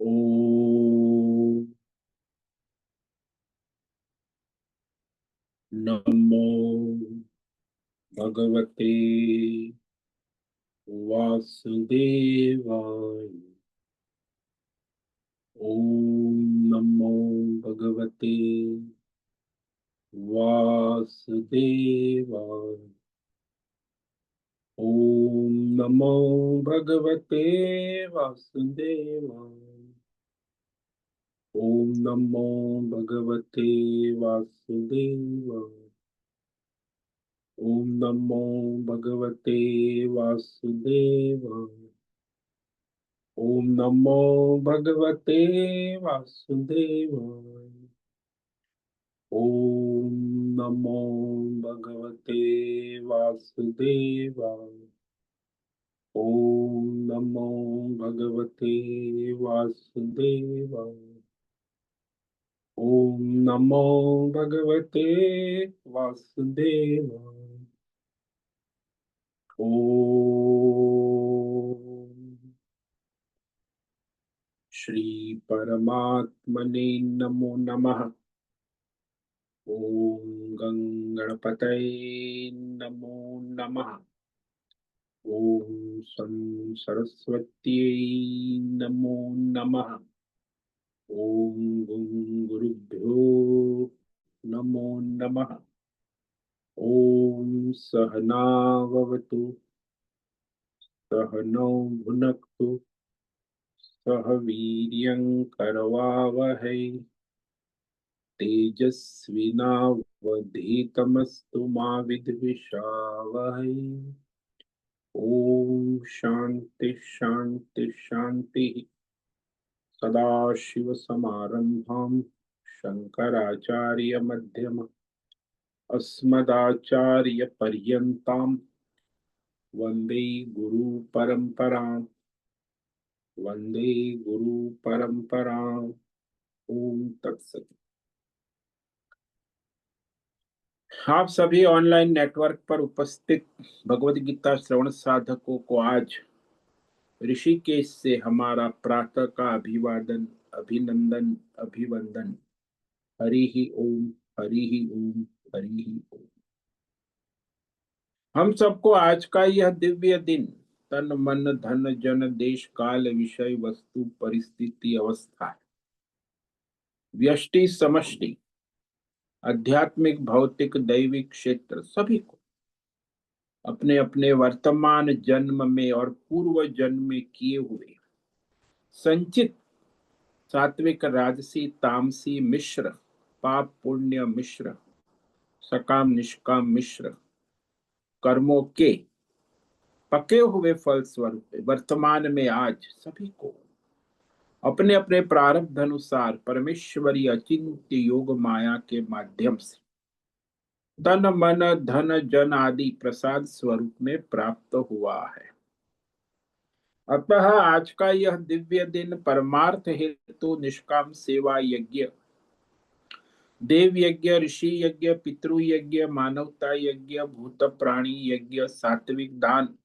ओम नमो भगवते वासुदेवाय। ओम नमो भगवते वासुदेवाय। ओम नमो भगवते वासुदेवाय। ओम नमो भगवते वासुदेवाय। ओम नमो भगवते वासुदेवाय। ओम नमो भगवते वासुदेवाय। ओम नमो भगवते वासुदेवाय। ओम नमो भगवते वासुदेवाय। ओम नमो भगवते वासुदेवाय। ओम श्री परमात्मने नमो नमः। ओम गणपतये नमो नमः। ओम सं सरस्वत्यै नमो नमः। ओम गुरुभ्यो नमो नमः। ओम सहनाववतु सहनौ भुनक्तु सह वीर्यं करवावहै तेजस्विनावधीतमस्तु मा विद्विषावहै। ओम शांति शांति शांति। सदाशिव समारंभां शंकराचार्य मध्यम अस्मदाचार्य पर्यन्तां वंदे गुरु परंपरां। वंदे गुरु परंपरां। ओम तत्सत। आप सभी ऑनलाइन नेटवर्क पर उपस्थित भगवद गीता श्रवण साधकों को आज ऋषिकेश से हमारा प्रातः का अभिवादन, अभिनंदन, अभिवंदन। हरि ही ओम, हरि ही ओम, हरि ही ओम। हम सबको आज का यह दिव्य दिन तन मन धन जन देश काल विषय वस्तु परिस्थिति अवस्था व्यष्टि समष्टि आध्यात्मिक भौतिक दैविक क्षेत्र सभी को अपने अपने वर्तमान जन्म में और पूर्व जन्म में किए हुए संचित सात्विक राजसी तामसी मिश्र पाप पुण्य मिश्र सकाम निष्काम मिश्र कर्मों के पके हुए फल स्वरूप वर्तमान में आज सभी को अपने अपने प्रारब्ध अनुसार परमेश्वरी अचिंत्य योग माया के माध्यम से तन मन धन जन आदि प्रसाद स्वरूप में प्राप्त हुआ है। अतः आज का यह दिव्य दिन परमार्थ हेतु निष्काम सेवा यज्ञ, देव यज्ञ, ऋषि यज्ञ, पितृ यज्ञ, मानवता यज्ञ, भूत प्राणी यज्ञ, सात्विक दान,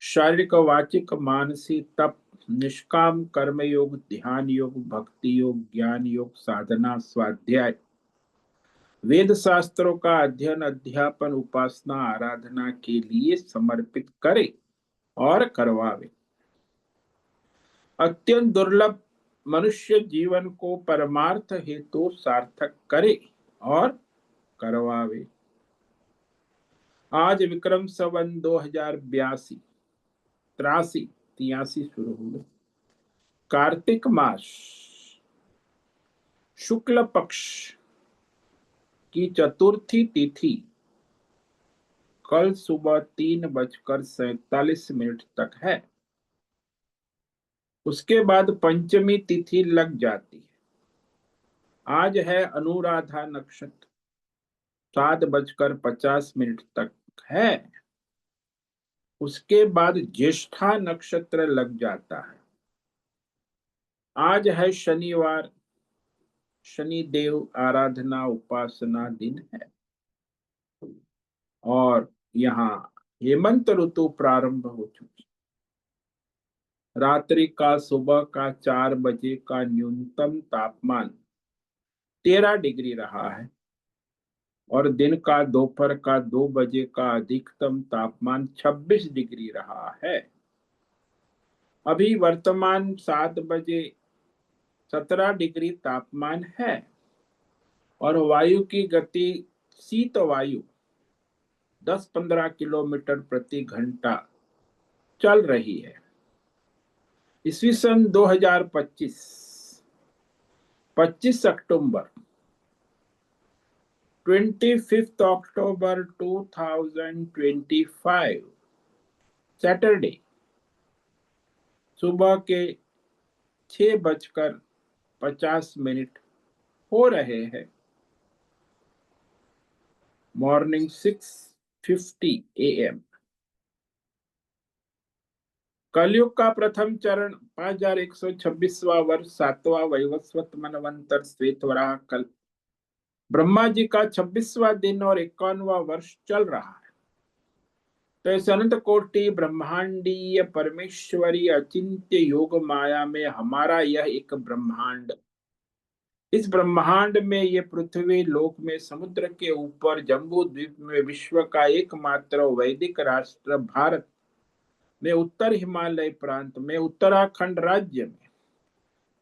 शारीरिक वाचिक मानसिक तप, निष्काम कर्म योग, ध्यान योग, भक्ति योग, ज्ञान योग, साधना, स्वाध्याय, वेद शास्त्रों का अध्ययन अध्यापन उपासना आराधना के लिए समर्पित करे और करवावे। अत्यंत दुर्लभ मनुष्य जीवन को परमार्थ हेतु सार्थक करे और करवावे। आज विक्रम संवत 2082 83 शुरू हुए कार्तिक मास शुक्ल पक्ष की चतुर्थी तिथि कल सुबह 3:47 तक है। उसके बाद पंचमी तिथि लग जाती है। आज है अनुराधा नक्षत्र 7:50 तक है। उसके बाद ज्येष्ठा नक्षत्र लग जाता है। आज है शनिवार, शनि देव आराधना उपासना दिन है और यहाँ हेमंत ऋतु प्रारंभ हो चुकी। रात्रि का सुबह का 4 बजे का न्यूनतम तापमान 13 डिग्री रहा है और दिन का दोपहर का 2 बजे का अधिकतम तापमान 26 डिग्री रहा है। अभी वर्तमान 7 बजे 17 डिग्री तापमान है और वायु की गति शीत वायु 10-15 किलोमीटर प्रति घंटा चल रही है। ईस्वी सन 2025 25 अक्टूबर 25 अक्टूबर 2025 सैटरडे सुबह के 6:50 हो रहे हैं। Morning 6:50 AM। कलयुग का प्रथम चरण 5126वां वर्ष 7वां वैवस्वत मनवंतर श्वेतवराह कल्प। ब्रह्मा जी का 26वां दिन और 51वां वर्ष चल रहा है। तो इस अनंत कोटि ब्रह्मांडीय परमेश्वरी अचिंत्य योग माया में हमारा यह एक ब्रह्मांड, इस ब्रह्मांड में ये पृथ्वी लोक में समुद्र के ऊपर जम्बू द्वीप में विश्व का एकमात्र वैदिक राष्ट्र भारत में उत्तर हिमालय प्रांत में उत्तराखंड राज्य में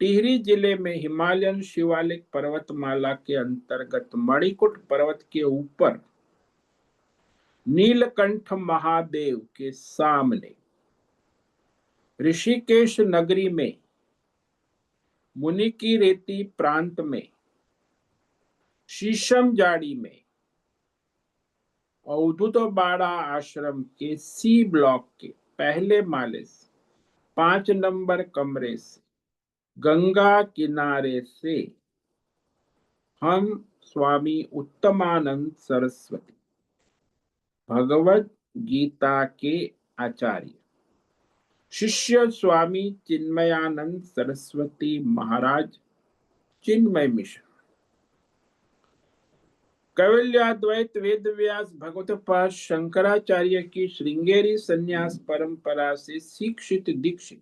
टिहरी जिले में हिमालयन शिवालिक पर्वतमाला के अंतर्गत मणिकुट पर्वत के ऊपर नीलकंठ महादेव के सामने ऋषिकेश नगरी में मुनि की रेती प्रांत में शीशम जाड़ी में अवधूत बाड़ा आश्रम के सी ब्लॉक के पहले माले से 5 नंबर कमरे से गंगा किनारे से हम स्वामी उत्तमानंद सरस्वती भगवत गीता के आचार्य शिष्य स्वामी चिन्मयानंद सरस्वती महाराज चिन्मय मिश्र कैवल्याद्वैत वेद व्यास भगवत पाद शंकराचार्य की श्रृंगेरी संन्यास परंपरा से शिक्षित दीक्षित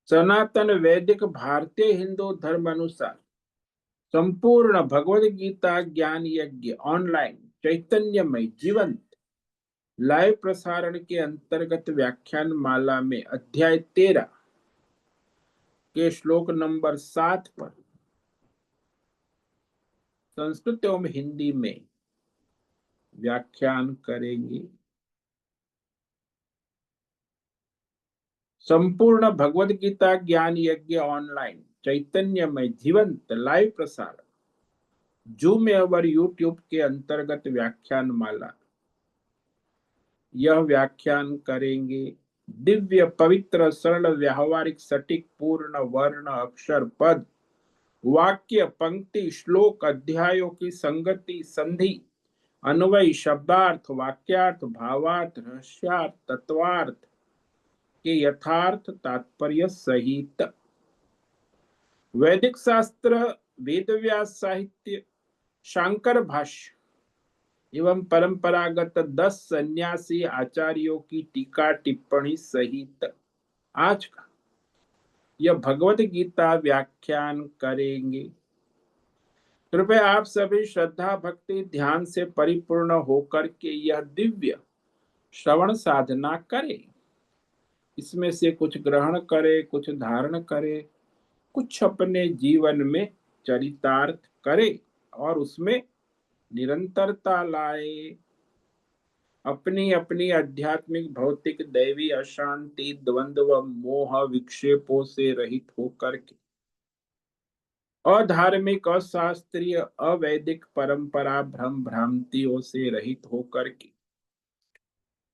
सनातन वैदिक भारतीय हिंदू धर्म अनुसार संपूर्ण भगवद गीता ज्ञान यज्ञ ऑनलाइन चैतन्यमय जीवंत लाइव प्रसारण के अंतर्गत व्याख्यान माला में अध्याय 13 के श्लोक नंबर 7 पर संस्कृत एवं हिंदी में व्याख्यान करेंगे। संपूर्ण भगवद गीता ज्ञान यज्ञ ऑनलाइन चैतन्यमय जीवंत लाइव प्रसारण जूम और यूट्यूब के अंतर्गत व्याख्यान माला। यह व्याख्यान करेंगे दिव्य पवित्र सरल व्यावहारिक सटीक पूर्ण वर्ण अक्षर पद वाक्य पंक्ति श्लोक अध्यायों की संगति संधि अन्वय शब्दार्थ वाक्यार्थ भावार्थ रहस्यार्थ तत्वार्थ के यथार्थ तात्पर्य सहित वैदिक शास्त्र वेद व्यास साहित्य शांकर भाष्य एवं परंपरागत 10 सन्यासी आचार्यों की टीका टिप्पणी सहित आज का यह भगवत गीता व्याख्यान करेंगे। कृपया आप सभी श्रद्धा भक्ति ध्यान से परिपूर्ण होकर के यह दिव्य श्रवण साधना करें। इसमें से कुछ ग्रहण करे, कुछ धारण करे, कुछ अपने जीवन में चरितार्थ करे और उसमें निरंतरता लाए। अपनी अपनी आध्यात्मिक भौतिक दैवी अशांति द्वंद्व मोह विक्षेपों से रहित होकर के अधार्मिक अशास्त्रीय अवैदिक परंपरा भ्रम भ्रांतियों से रहित होकर के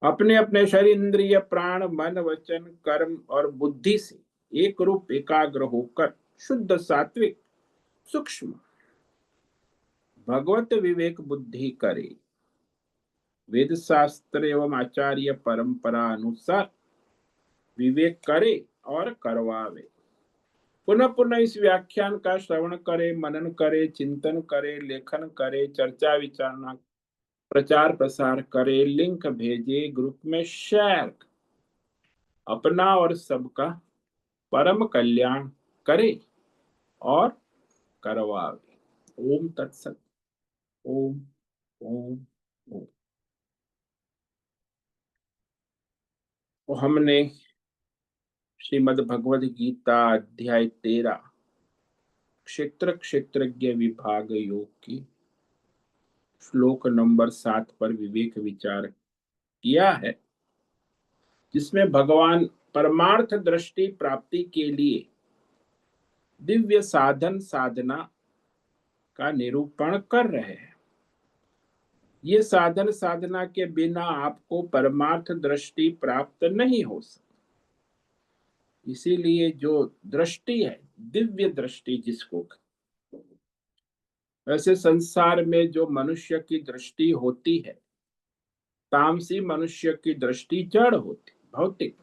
अपने अपने शरीर इंद्रिय प्राण मन वचन कर्म और बुद्धि से एक रूप एकाग्र होकर शुद्ध सात्विक सूक्ष्म भगवत विवेक बुद्धि करे। वेद शास्त्र एवं आचार्य परंपरा अनुसार विवेक करे और करवावे। पुनः पुनः इस व्याख्यान का श्रवण करे, मनन करे, चिंतन करे, लेखन करे, चर्चा विचारणा, प्रचार प्रसार करे, लिंक भेजे, ग्रुप में शेयर। अपना और सबका परम कल्याण करे और करवावे। ओम तत्सत। ओम ओम ओम। तो हमने श्रीमद् भगवद गीता अध्याय 13 क्षेत्र क्षेत्रज्ञ विभाग योग की श्लोक नंबर 7 पर विवेक विचार किया है, जिसमें भगवान परमार्थ दृष्टि प्राप्ति के लिए दिव्य साधन साधना का निरूपण कर रहे हैं। ये साधन साधना के बिना आपको परमार्थ दृष्टि प्राप्त नहीं हो सकती। इसीलिए जो दृष्टि है, दिव्य दृष्टि जिसको, वैसे संसार में जो मनुष्य की दृष्टि होती है, तामसी मनुष्य की दृष्टि जड़ होती, भौतिक।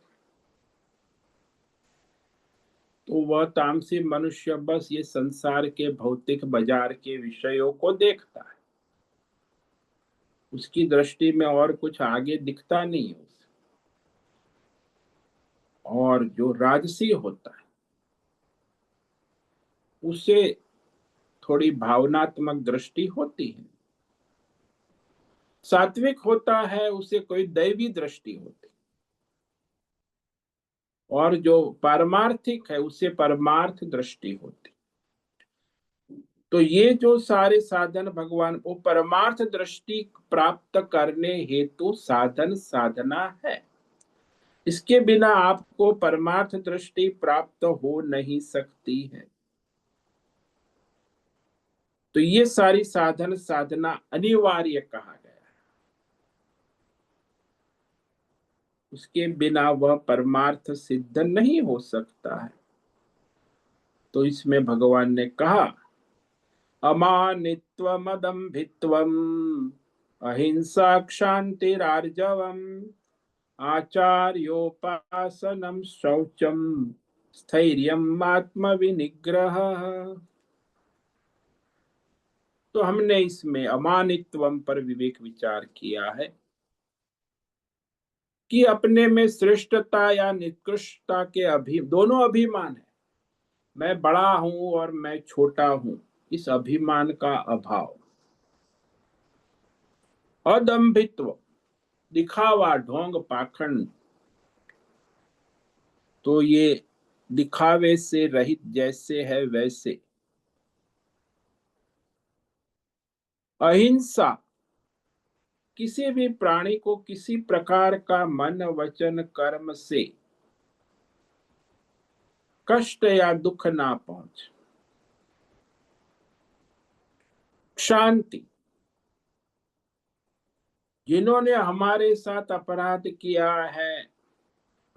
तो वह तामसी मनुष्य बस ये संसार के भौतिक बाजार के विषयों को देखता है, उसकी दृष्टि में और कुछ आगे दिखता नहीं है उसे। और जो राजसी होता है उसे थोड़ी भावनात्मक दृष्टि होती है। सात्विक होता है उसे कोई दैवी दृष्टि होती, और जो पारमार्थिक है उसे परमार्थ दृष्टि होती। तो ये जो सारे साधन भगवान को परमार्थ दृष्टि प्राप्त करने हेतु साधन साधना है। इसके बिना आपको परमार्थ दृष्टि प्राप्त हो नहीं सकती है। तो ये सारी साधन साधना अनिवार्य कहा गया है, उसके बिना वह परमार्थ सिद्ध नहीं हो सकता है। तो इसमें भगवान ने कहा, अमानित्वमदम्भित्वम् अहिंसा क्षान्तिरार्जवम् आचार्योपासनम शौचम स्थैर्यम आत्मविनिग्रह। तो हमने इसमें अमानित्वम पर विवेक विचार किया है कि अपने में श्रेष्ठता या निकृष्टता के दोनों अभिमान है। मैं बड़ा हूं और मैं छोटा हूं, इस अभिमान का अभाव। अदम्भित्व, दिखावा, ढोंग, पाखंड, तो ये दिखावे से रहित जैसे है वैसे। अहिंसा, किसी भी प्राणी को किसी प्रकार का मन वचन कर्म से कष्ट या दुख ना पहुंचे। शांति, जिन्होंने हमारे साथ अपराध किया है,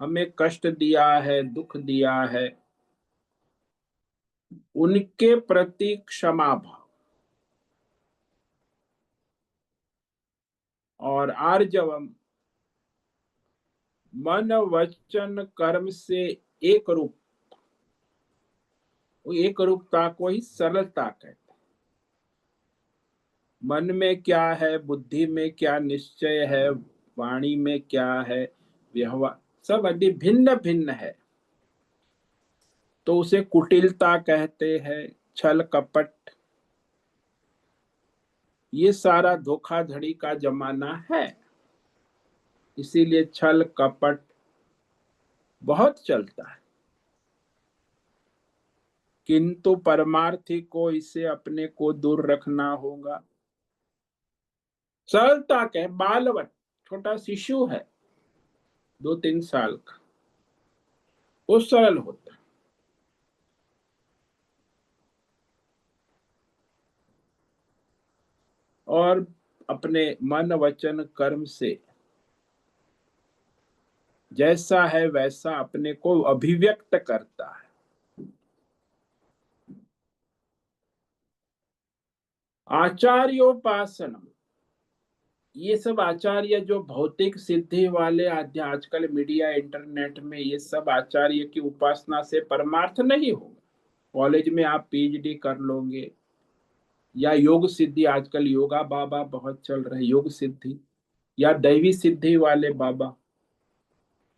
हमें कष्ट दिया है, दुख दिया है, उनके प्रति क्षमा भाव। और आर्जवम, मन वचन कर्म से एक रूप, एक रूपता को ही सरलता कहते हैं। मन में क्या है, बुद्धि में क्या निश्चय है, वाणी में क्या है, व्यवहार सब यदि भिन्न भिन्न है तो उसे कुटिलता कहते हैं, छल कपट। ये सारा धोखाधड़ी का जमाना है, इसीलिए छल कपट बहुत चलता है। किंतु परमार्थी को इसे अपने को दूर रखना होगा। सरलता के बालवत, छोटा शिशु है 2-3 साल का, वो सरल होता है। और अपने मन वचन कर्म से जैसा है वैसा अपने को अभिव्यक्त करता है। आचार्योपासनम, ये सब आचार्य जो भौतिक सिद्धि वाले आजकल मीडिया इंटरनेट में, ये सब आचार्य की उपासना से परमार्थ नहीं होगा। कॉलेज में आप पीएचडी कर लोगे, या योग सिद्धि, आजकल योगा बाबा बहुत चल रहे, योग सिद्धि या दैवी सिद्धि वाले बाबा,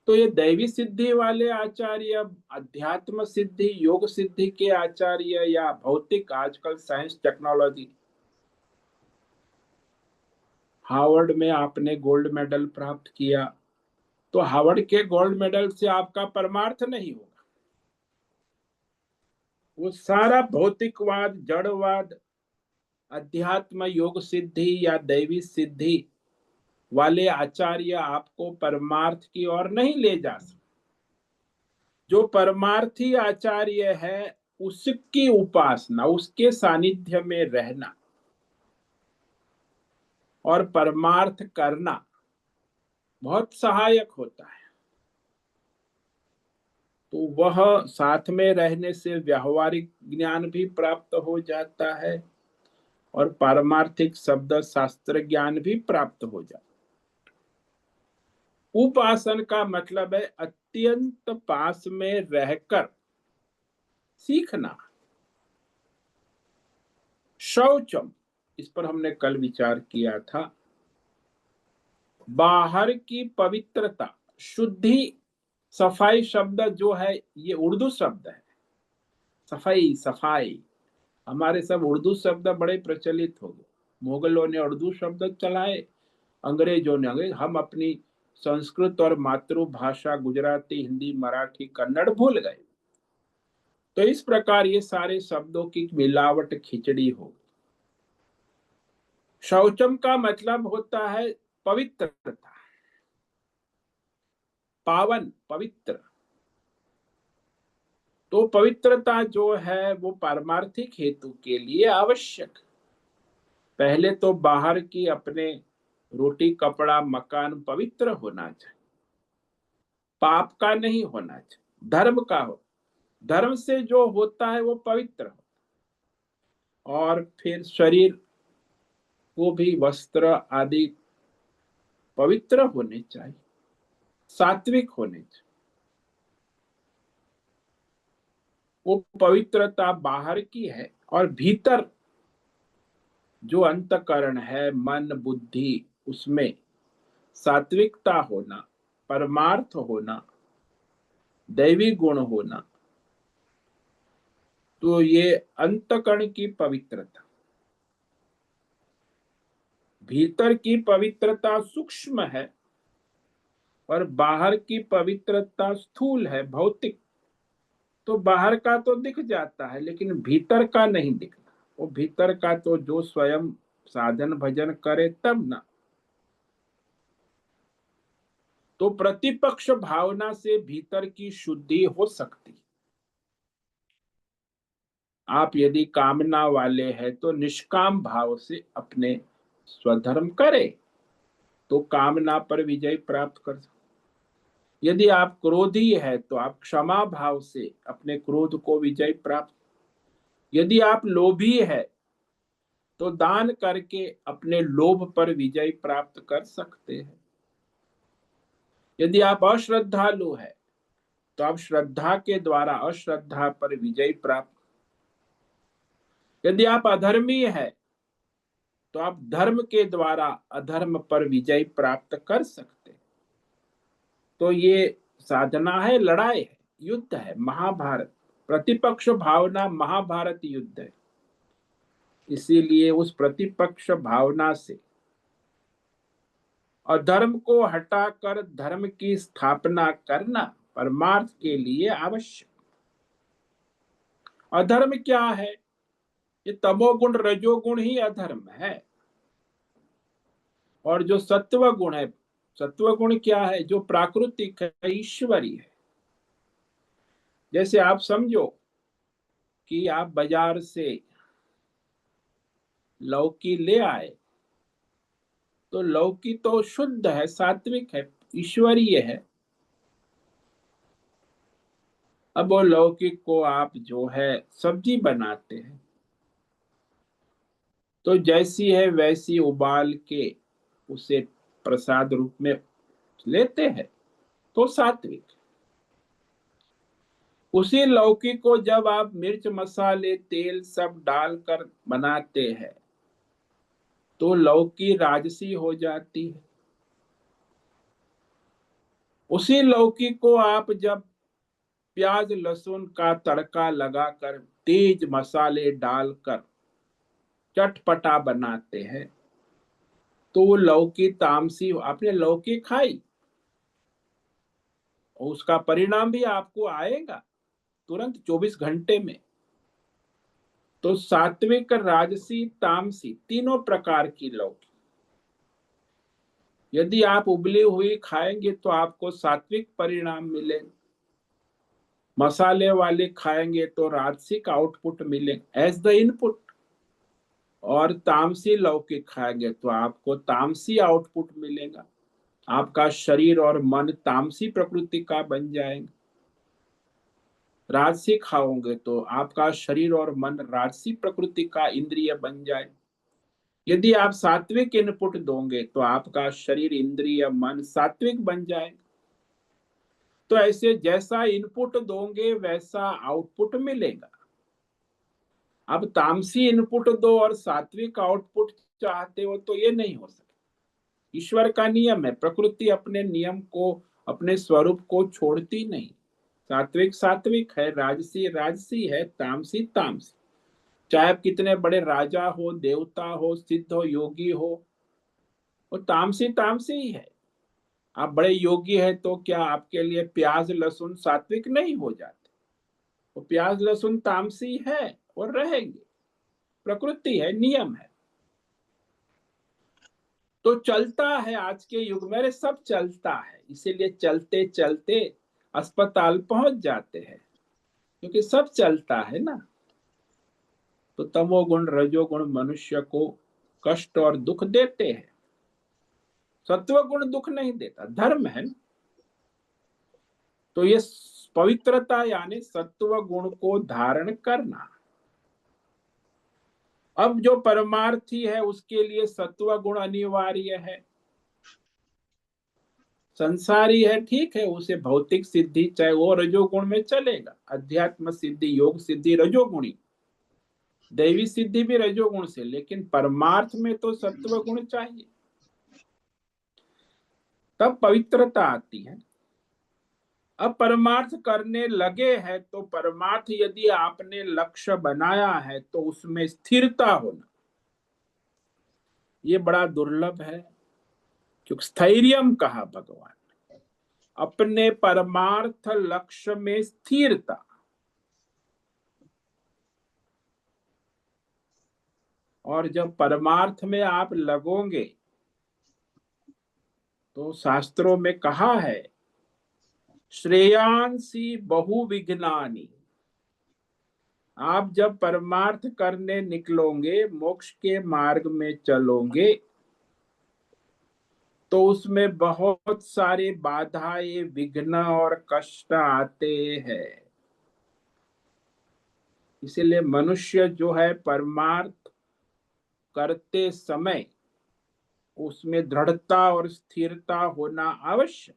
तो ये दैवी सिद्धि वाले आचार्य, अध्यात्म सिद्धि, योग सिद्धि के आचार्य, या भौतिक, आजकल साइंस टेक्नोलॉजी, हार्वर्ड में आपने गोल्ड मेडल प्राप्त किया, तो हार्वर्ड के गोल्ड मेडल से आपका परमार्थ नहीं होगा। वो सारा भौतिकवाद, जड़वाद, अध्यात्म, योग सिद्धि या दैवी सिद्धि वाले आचार्य आपको परमार्थ की ओर नहीं ले जा सकते। जो परमार्थी आचार्य है, उसकी उपासना, उसके सानिध्य में रहना और परमार्थ करना बहुत सहायक होता है। तो वह साथ में रहने से व्यावहारिक ज्ञान भी प्राप्त हो जाता है और पारमार्थिक शब्द शास्त्र ज्ञान भी प्राप्त हो जाता है। उपासन का मतलब है अत्यंत पास में रहकर सीखना। शौचम, इस पर हमने कल विचार किया था। बाहर की पवित्रता, शुद्धि, सफाई शब्द जो है ये उर्दू शब्द है। सफाई, सफाई, हमारे सब उर्दू शब्द बड़े प्रचलित हो गए। मुगलों ने उर्दू शब्द चलाए, अंग्रेजों ने अंग्रेज, हम अपनी संस्कृत और मातृभाषा गुजराती, हिंदी, मराठी, कन्नड़ भूल गए। तो इस प्रकार ये सारे शब्दों की मिलावट, खिचड़ी हो। शौचम का मतलब होता है पवित्रता, पावन, पवित्र। तो पवित्रता जो है वो पारमार्थिक हेतु के लिए आवश्यक। पहले तो बाहर की अपने रोटी, कपड़ा, मकान पवित्र होना चाहिए, पाप का नहीं होना चाहिए, धर्म का हो। धर्म से जो होता है वो पवित्र हो। और फिर शरीर को भी वस्त्र आदि पवित्र होने चाहिए, सात्विक होने चाहिए। वो पवित्रता बाहर की है, और भीतर जो अंतकरण है, मन, बुद्धि, उसमें सात्विकता होना, परमार्थ होना, दैवी गुण होना, तो ये अंतकरण की पवित्रता। भीतर की पवित्रता सूक्ष्म है और बाहर की पवित्रता स्थूल है, भौतिक। तो बाहर का तो दिख जाता है लेकिन भीतर का नहीं दिखता। वो भीतर का तो जो स्वयं साधन भजन करे तब ना। तो प्रतिपक्ष भावना से भीतर की शुद्धि हो सकती। आप यदि कामना वाले हैं तो निष्काम भाव से अपने स्वधर्म करें, तो कामना पर विजय प्राप्त कर सकते। यदि आप क्रोधी है तो आप क्षमा भाव से अपने क्रोध को विजय प्राप्त। यदि आप लोभी है तो दान करके अपने लोभ पर विजय प्राप्त कर सकते हैं। यदि आप अश्रद्धालु है तो आप श्रद्धा के द्वारा अश्रद्धा पर विजय प्राप्त। यदि आप अधर्मी है तो आप धर्म के द्वारा अधर्म पर विजय प्राप्त कर सकते। तो ये साधना है, लड़ाई है, युद्ध है, महाभारत। प्रतिपक्ष भावना महाभारत युद्ध है। इसीलिए उस प्रतिपक्ष भावना से अधर्म को हटाकर धर्म की स्थापना करना परमार्थ के लिए आवश्यक। अधर्म क्या है? ये तमोगुण, रजोगुण ही अधर्म है। और जो सत्व गुण है, सत्व गुण क्या है? जो प्राकृतिक है, ईश्वरी है। जैसे आप समझो कि आप बाजार से लौकी ले आए, तो लौकी तो शुद्ध है, सात्विक है, ईश्वरीय है। अब वो लौकी को आप जो है सब्जी बनाते हैं, तो जैसी है वैसी उबाल के उसे प्रसाद रूप में लेते हैं, तो सात्विक। उसी लौकी को जब आप मिर्च, मसाले, तेल सब डालकर बनाते हैं, तो लौकी राजसी हो जाती है। उसी लौकी को आप जब प्याज लहसुन का तड़का लगाकर तेज मसाले डालकर चटपटा बनाते हैं, तो वो लौकी तामसी, आपने लौकी खाई और उसका परिणाम भी आपको आएगा तुरंत 24 घंटे में। तो सात्विक राजसी तामसी तीनों प्रकार की लौकी, यदि आप उबली हुई खाएंगे तो आपको सात्विक परिणाम मिलेगा, मसाले वाले खाएंगे तो राजसिक आउटपुट मिलेगा एज द इनपुट, और तामसी लौकी खाएंगे तो आपको तामसी आउटपुट मिलेगा। आपका शरीर और मन तामसी प्रकृति का बन जाएगा। राजसी खाओगे तो आपका शरीर और मन राजसी प्रकृति का इंद्रिय बन जाए। यदि आप सात्विक इनपुट दोगे तो आपका शरीर इंद्रिय मन सात्विक बन जाए। तो ऐसे जैसा इनपुट दोगे वैसा आउटपुट मिलेगा। अब तामसी इनपुट दो और सात्विक आउटपुट चाहते हो तो ये नहीं हो सकता। ईश्वर का नियम है, प्रकृति अपने नियम को, अपने स्वरूप को छोड़ती नहीं। सात्विक सात्विक है, राजसी राजसी है, तामसी तामसी। चाहे आप कितने बड़े राजा हो, देवता हो, सिद्ध हो, योगी हो, वो तामसी तामसी ही है। आप बड़े योगी है तो क्या आपके लिए प्याज लहसुन सात्विक नहीं हो जाते? वो प्याज लहसुन तामसी है और रहेंगे, प्रकृति है, नियम है। तो चलता है आज के युग में, सब चलता है, इसीलिए चलते चलते अस्पताल पहुंच जाते हैं, क्योंकि सब चलता है ना। तो तमोगुण रजोगुण मनुष्य को कष्ट और दुख देते हैं, सत्व गुण दुख नहीं देता, धर्म है ना। तो ये पवित्रता यानी सत्व गुण को धारण करना। अब जो परमार्थी है उसके लिए सत्व गुण अनिवार्य है। संसारी है ठीक है, उसे भौतिक सिद्धि चाहे वो रजोगुण में चलेगा, अध्यात्म सिद्धि योग सिद्धि रजोगुणी, दैवी सिद्धि भी रजोगुण से, लेकिन परमार्थ में तो सत्व गुण चाहिए, तब पवित्रता आती है। अब परमार्थ करने लगे हैं तो परमार्थ यदि आपने लक्ष्य बनाया है तो उसमें स्थिरता होना ये बड़ा दुर्लभ है, क्योंकि स्थैर्यम कहा भगवान, अपने परमार्थ लक्ष्य में स्थिरता। और जब परमार्थ में आप लगोगे तो शास्त्रों में कहा है, श्रेयांसी बहुविघ्नानि। आप जब परमार्थ करने निकलोगे, मोक्ष के मार्ग में चलोगे, तो उसमें बहुत सारे बाधाएं विघ्न और कष्ट आते हैं। इसलिए मनुष्य जो है परमार्थ करते समय उसमें दृढ़ता और स्थिरता होना आवश्यक।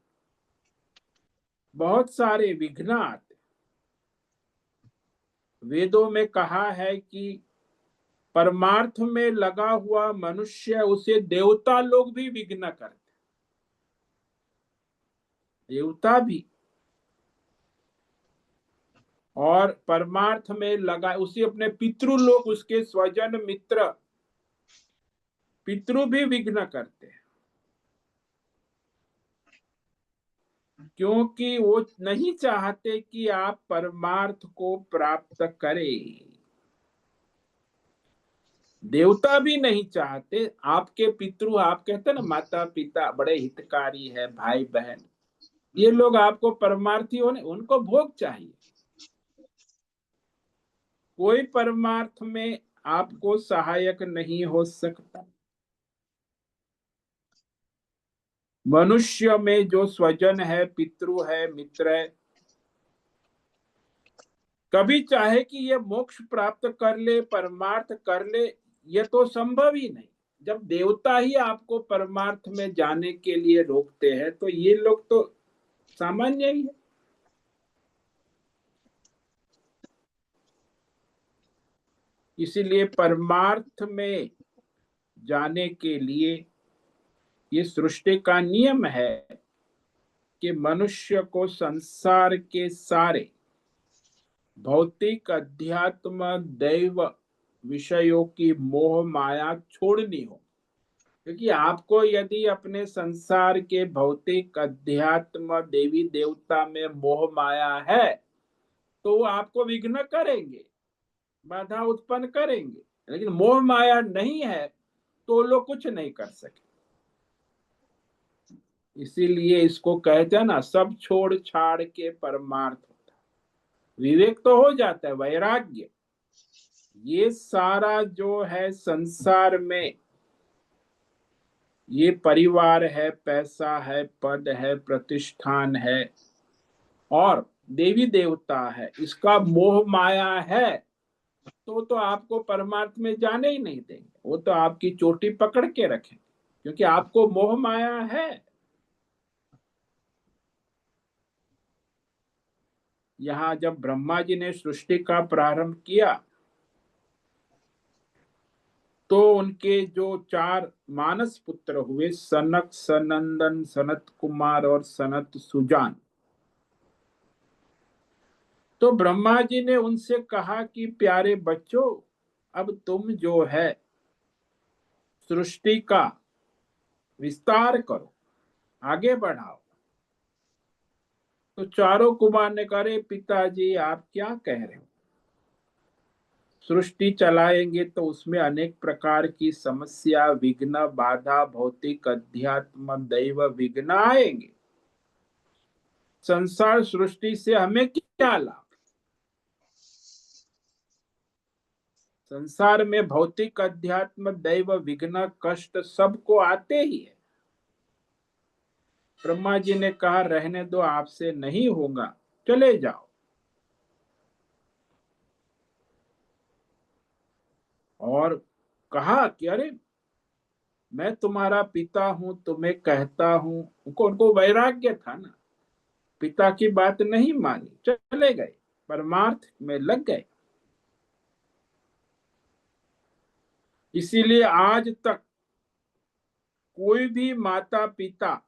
बहुत सारे विघ्न आते, वेदों में कहा है कि परमार्थ में लगा हुआ मनुष्य उसे देवता लोग भी विघ्न करते, देवता भी। और परमार्थ में लगा उसे अपने पितृ लोग, उसके स्वजन मित्र पितृ भी विघ्न करते हैं, क्योंकि वो नहीं चाहते कि आप परमार्थ को प्राप्त करें। देवता भी नहीं चाहते, आपके पितृ, आप कहते ना माता पिता बड़े हितकारी है, भाई बहन, ये लोग आपको परमार्थी होने, उनको भोग चाहिए। कोई परमार्थ में आपको सहायक नहीं हो सकता। मनुष्य में जो स्वजन है, पितृ है, मित्र है, कभी चाहे कि ये मोक्ष प्राप्त कर ले, परमार्थ कर ले, ये तो संभव ही नहीं। जब देवता ही आपको परमार्थ में जाने के लिए रोकते हैं तो ये लोग तो सामान्य ही है। इसीलिए परमार्थ में जाने के लिए ये सृष्टि का नियम है कि मनुष्य को संसार के सारे भौतिक, अध्यात्म, दैव विषयों की मोह माया छोड़नी हो। क्योंकि आपको यदि अपने संसार के भौतिक, अध्यात्म, देवी देवता में मोह माया है तो वो आपको विघ्न करेंगे, बाधा उत्पन्न करेंगे। लेकिन मोह माया नहीं है तो लोग कुछ नहीं कर सके। इसीलिए इसको कहते हैं ना, सब छोड़ छाड़ के परमार्थ होता है। विवेक तो हो जाता है, वैराग्य। ये सारा जो है संसार में, ये परिवार है, पैसा है, पद है, प्रतिष्ठान है और देवी देवता है, इसका मोह माया है तो आपको परमार्थ में जाने ही नहीं देंगे। वो तो आपकी चोटी पकड़ के रखें, क्योंकि आपको मोह माया है। यहाँ जब ब्रह्मा जी ने सृष्टि का प्रारंभ किया तो उनके जो 4 मानस पुत्र हुए, सनक, सनंदन, सनत कुमार और सनत सुजान, तो ब्रह्मा जी ने उनसे कहा कि प्यारे बच्चों, अब तुम जो है सृष्टि का विस्तार करो, आगे बढ़ाओ। तो चारों कुमार ने कहा, पिताजी आप क्या कह रहे हो? सृष्टि चलाएंगे तो उसमें अनेक प्रकार की समस्या, विघ्न, बाधा, भौतिक, अध्यात्म, दैव विघ्न आएंगे। संसार सृष्टि से हमें क्या लाभ? संसार में भौतिक, अध्यात्म, दैव विघ्न, कष्ट सबको आते ही है। ब्रह्मा जी ने कहा, रहने दो, आपसे नहीं होगा, चले जाओ। और कहा कि अरे मैं तुम्हारा पिता हूं, तुम्हें कहता हूं। उनको वैराग्य था ना, पिता की बात नहीं मानी, चले गए, परमार्थ में लग गए। इसीलिए आज तक कोई भी माता पिता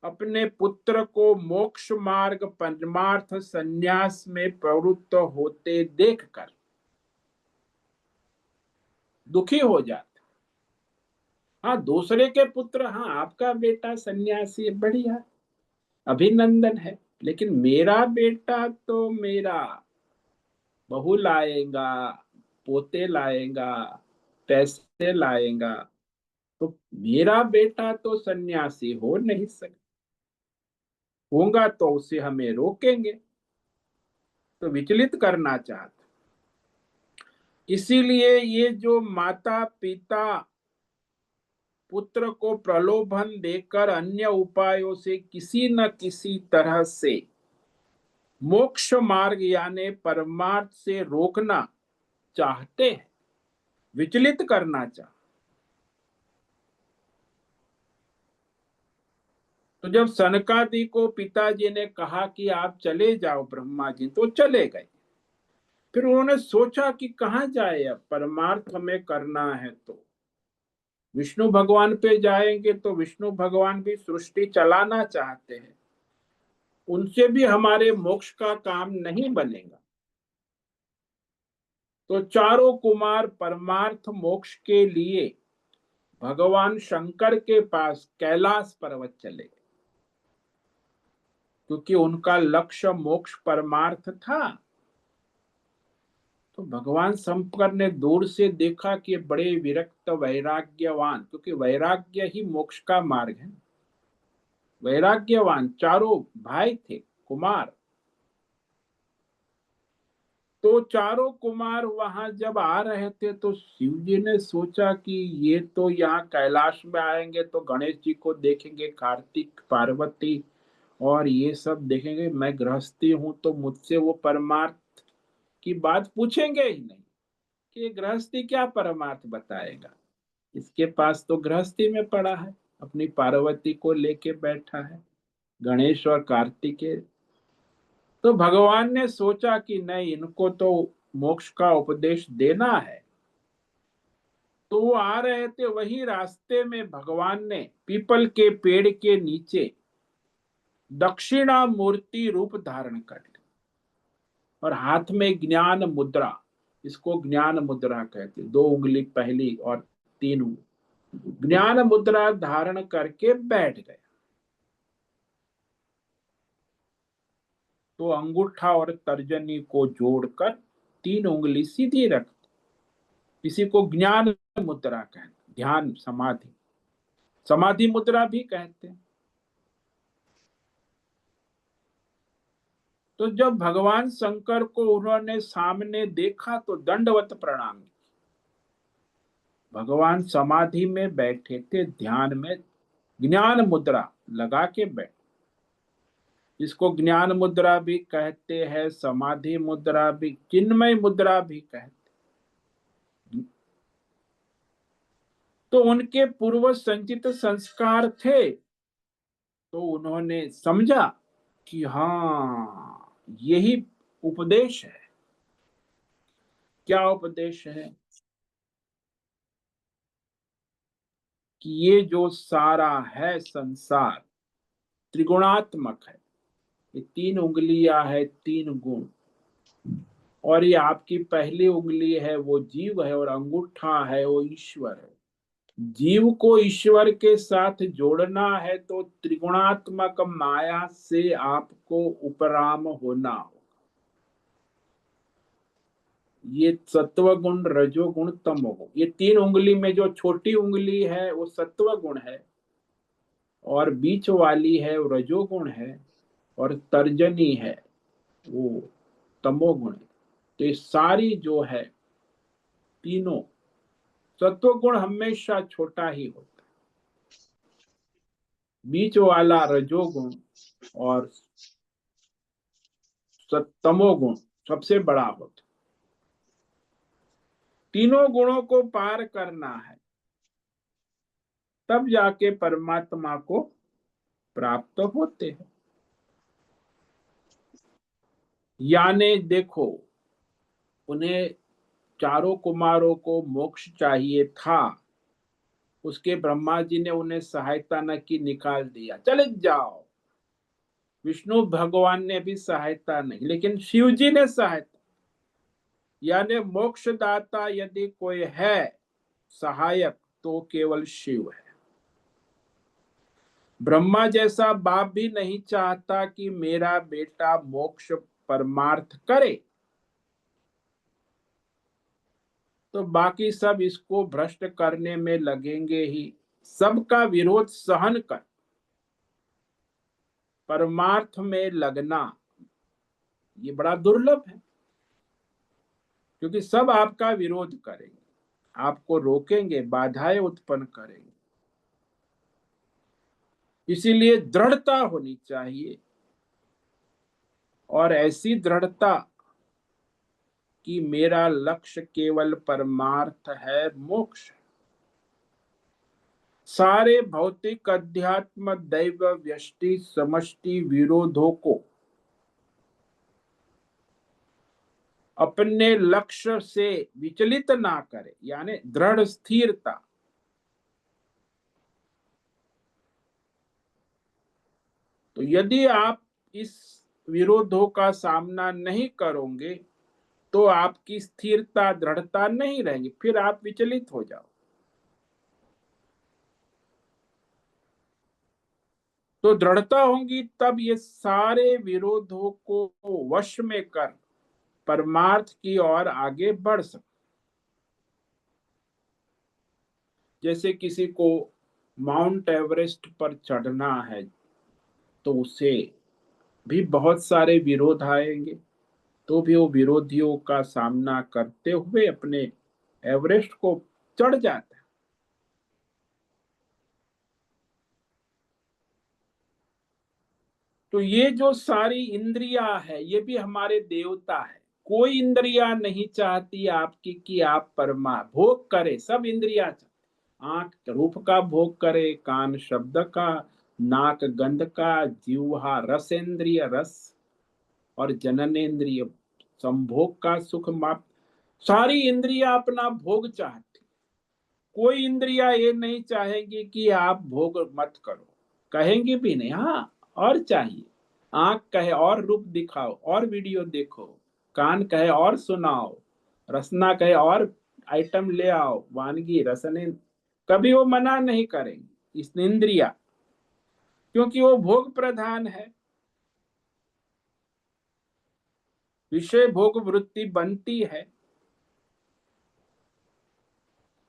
अपने पुत्र को मोक्ष मार्ग, परमार्थ, संन्यास में प्रवृत्त होते देखकर दुखी हो जाता। हाँ, दूसरे के पुत्र, हाँ आपका बेटा सन्यासी है, बढ़िया, अभिनंदन है। लेकिन मेरा बेटा तो मेरा बहू लाएगा, पोते लाएगा, पैसे लाएगा, तो मेरा बेटा तो सन्यासी हो नहीं सकता। होगा तो उसे हमें रोकेंगे, तो विचलित करना चाहते। इसीलिए ये जो माता पिता पुत्र को प्रलोभन देकर अन्य उपायों से किसी न किसी तरह से मोक्ष मार्ग यानी परमार्थ से रोकना चाहते हैं, विचलित करना चाहते। तो जब सनकादि को पिताजी ने कहा कि आप चले जाओ ब्रह्मा जी, तो चले गए। फिर उन्होंने सोचा कि कहाँ जाए, अब परमार्थ हमें करना है तो विष्णु भगवान पे जाएंगे। तो विष्णु भगवान भी सृष्टि चलाना चाहते हैं, उनसे भी हमारे मोक्ष का काम नहीं बनेगा। तो चारों कुमार परमार्थ मोक्ष के लिए भगवान शंकर के पास कैलाश पर्वत चले, क्योंकि उनका लक्ष्य मोक्ष परमार्थ था। तो भगवान शंकर ने दूर से देखा कि बड़े विरक्त वैराग्यवान, क्योंकि वैराग्य ही मोक्ष का मार्ग है। वैराग्यवान चारों भाई थे, कुमार। तो चारों कुमार वहां जब आ रहे थे तो शिव जी ने सोचा कि ये तो यहाँ कैलाश में आएंगे तो गणेश जी को देखेंगे, कार्तिक, पार्वती और ये सब देखेंगे। मैं गृहस्थी हूं तो मुझसे वो परमार्थ की बात पूछेंगे ही नहीं कि गृहस्थी क्या परमार्थ बताएगा। इसके पास तो गृहस्थी में पड़ा है, अपनी पार्वती को लेके बैठा है, गणेश और कार्तिकेय। तो भगवान ने सोचा कि नहीं, इनको तो मोक्ष का उपदेश देना है। तो वो आ रहे थे, वही रास्ते में भगवान ने पीपल के पेड़ के नीचे दक्षिणा मूर्ति रूप धारण कर ली और हाथ में ज्ञान मुद्रा, इसको ज्ञान मुद्रा कहते, 2 उंगली पहली और 3 उंगली, ज्ञान मुद्रा धारण करके बैठ गए। तो अंगूठा और तर्जनी को जोड़कर 3 उंगली सीधी रख, इसी को ज्ञान मुद्रा कहते, ध्यान समाधि, समाधि मुद्रा भी कहते हैं। तो जब भगवान शंकर को उन्होंने सामने देखा तो दंडवत प्रणाम किया। भगवान समाधि में बैठे थे, ध्यान में ज्ञान मुद्रा लगा के बैठे, इसको ज्ञान मुद्रा भी कहते हैं, समाधि मुद्रा भी, चिन्मय मुद्रा भी कहते। तो उनके पूर्व संचित संस्कार थे, तो उन्होंने समझा कि हाँ यही उपदेश है। क्या उपदेश है? कि ये जो सारा है संसार त्रिगुणात्मक है, ये 3 उंगलियां है, 3 गुण, और ये आपकी पहली उंगली है वो जीव है और अंगूठा है वो ईश्वर है। जीव को ईश्वर के साथ जोड़ना है तो त्रिगुणात्मक माया से आपको उपराम होना हो। ये सत्व गुण, रजोगुण, तमोगुण, ये 3 उंगली में जो छोटी उंगली है वो सत्व गुण है और बीच वाली है वो रजोगुण है और तर्जनी है वो तमोगुण है। तो ये सारी जो है तीनों, सत्व गुण हमेशा छोटा ही होता है, बीच वाला रजोगुण और तमोगुण सबसे बड़ा होता। तीनों गुणों को पार करना है, तब जाके परमात्मा को प्राप्त होते हैं। यानी देखो, उन्हें चारों कुमारों को मोक्ष चाहिए था, उसके ब्रह्मा जी ने उन्हें सहायता न की, निकाल दिया, चले जाओ। विष्णु भगवान ने भी सहायता नहीं, लेकिन शिव जी ने सहायता। यानी मोक्षदाता यदि कोई है सहायक तो केवल शिव है। ब्रह्मा जैसा बाप भी नहीं चाहता कि मेरा बेटा मोक्ष परमार्थ करे, तो बाकी सब इसको भ्रष्ट करने में लगेंगे ही। सबका विरोध सहन कर परमार्थ में लगना ये बड़ा दुर्लभ है, क्योंकि सब आपका विरोध करेंगे, आपको रोकेंगे, बाधाएं उत्पन्न करेंगे। इसीलिए दृढ़ता होनी चाहिए, और ऐसी दृढ़ता कि मेरा लक्ष्य केवल परमार्थ है, मोक्ष। सारे भौतिक अध्यात्म दैव व्यष्टि समष्टि विरोधों को अपने लक्ष्य से विचलित ना करे, यानी दृढ़ स्थिरता। तो यदि आप इस विरोधों का सामना नहीं करोगे तो आपकी स्थिरता, दृढ़ता नहीं रहेगी, फिर आप विचलित हो जाओ। तो दृढ़ता होगी तब ये सारे विरोधों को वश में कर परमार्थ की ओर आगे बढ़ सकते। जैसे किसी को माउंट एवरेस्ट पर चढ़ना है तो उसे भी बहुत सारे विरोध आएंगे, तो भी वो विरोधियों का सामना करते हुए अपने एवरेस्ट को चढ़ जाता है। तो ये जो सारी इंद्रियां है ये भी हमारे देवता है। कोई इंद्रियां नहीं चाहती आपकी कि आप परमा भोग करे, सब इंद्रियां चाहती। आंख रूप का भोग करे, कान शब्द का, नाक गंध का, जीवा रसेंद्रिय रस और जननेन्द्रिय संभोग का सुख माप। सारी इंद्रियां अपना भोग चाहती, कोई इंद्रिया ये नहीं चाहेगी कि आप भोग मत करो, कहेंगे भी नहीं, हाँ और चाहिए। आंख कहे और रूप दिखाओ और वीडियो देखो, कान कहे और सुनाओ, रसना कहे और आइटम ले आओ, वानगी रसने, कभी वो मना नहीं करेंगे इस इंद्रिया, क्योंकि वो भोग प्रधान है। विषय भोग वृत्ति बनती है,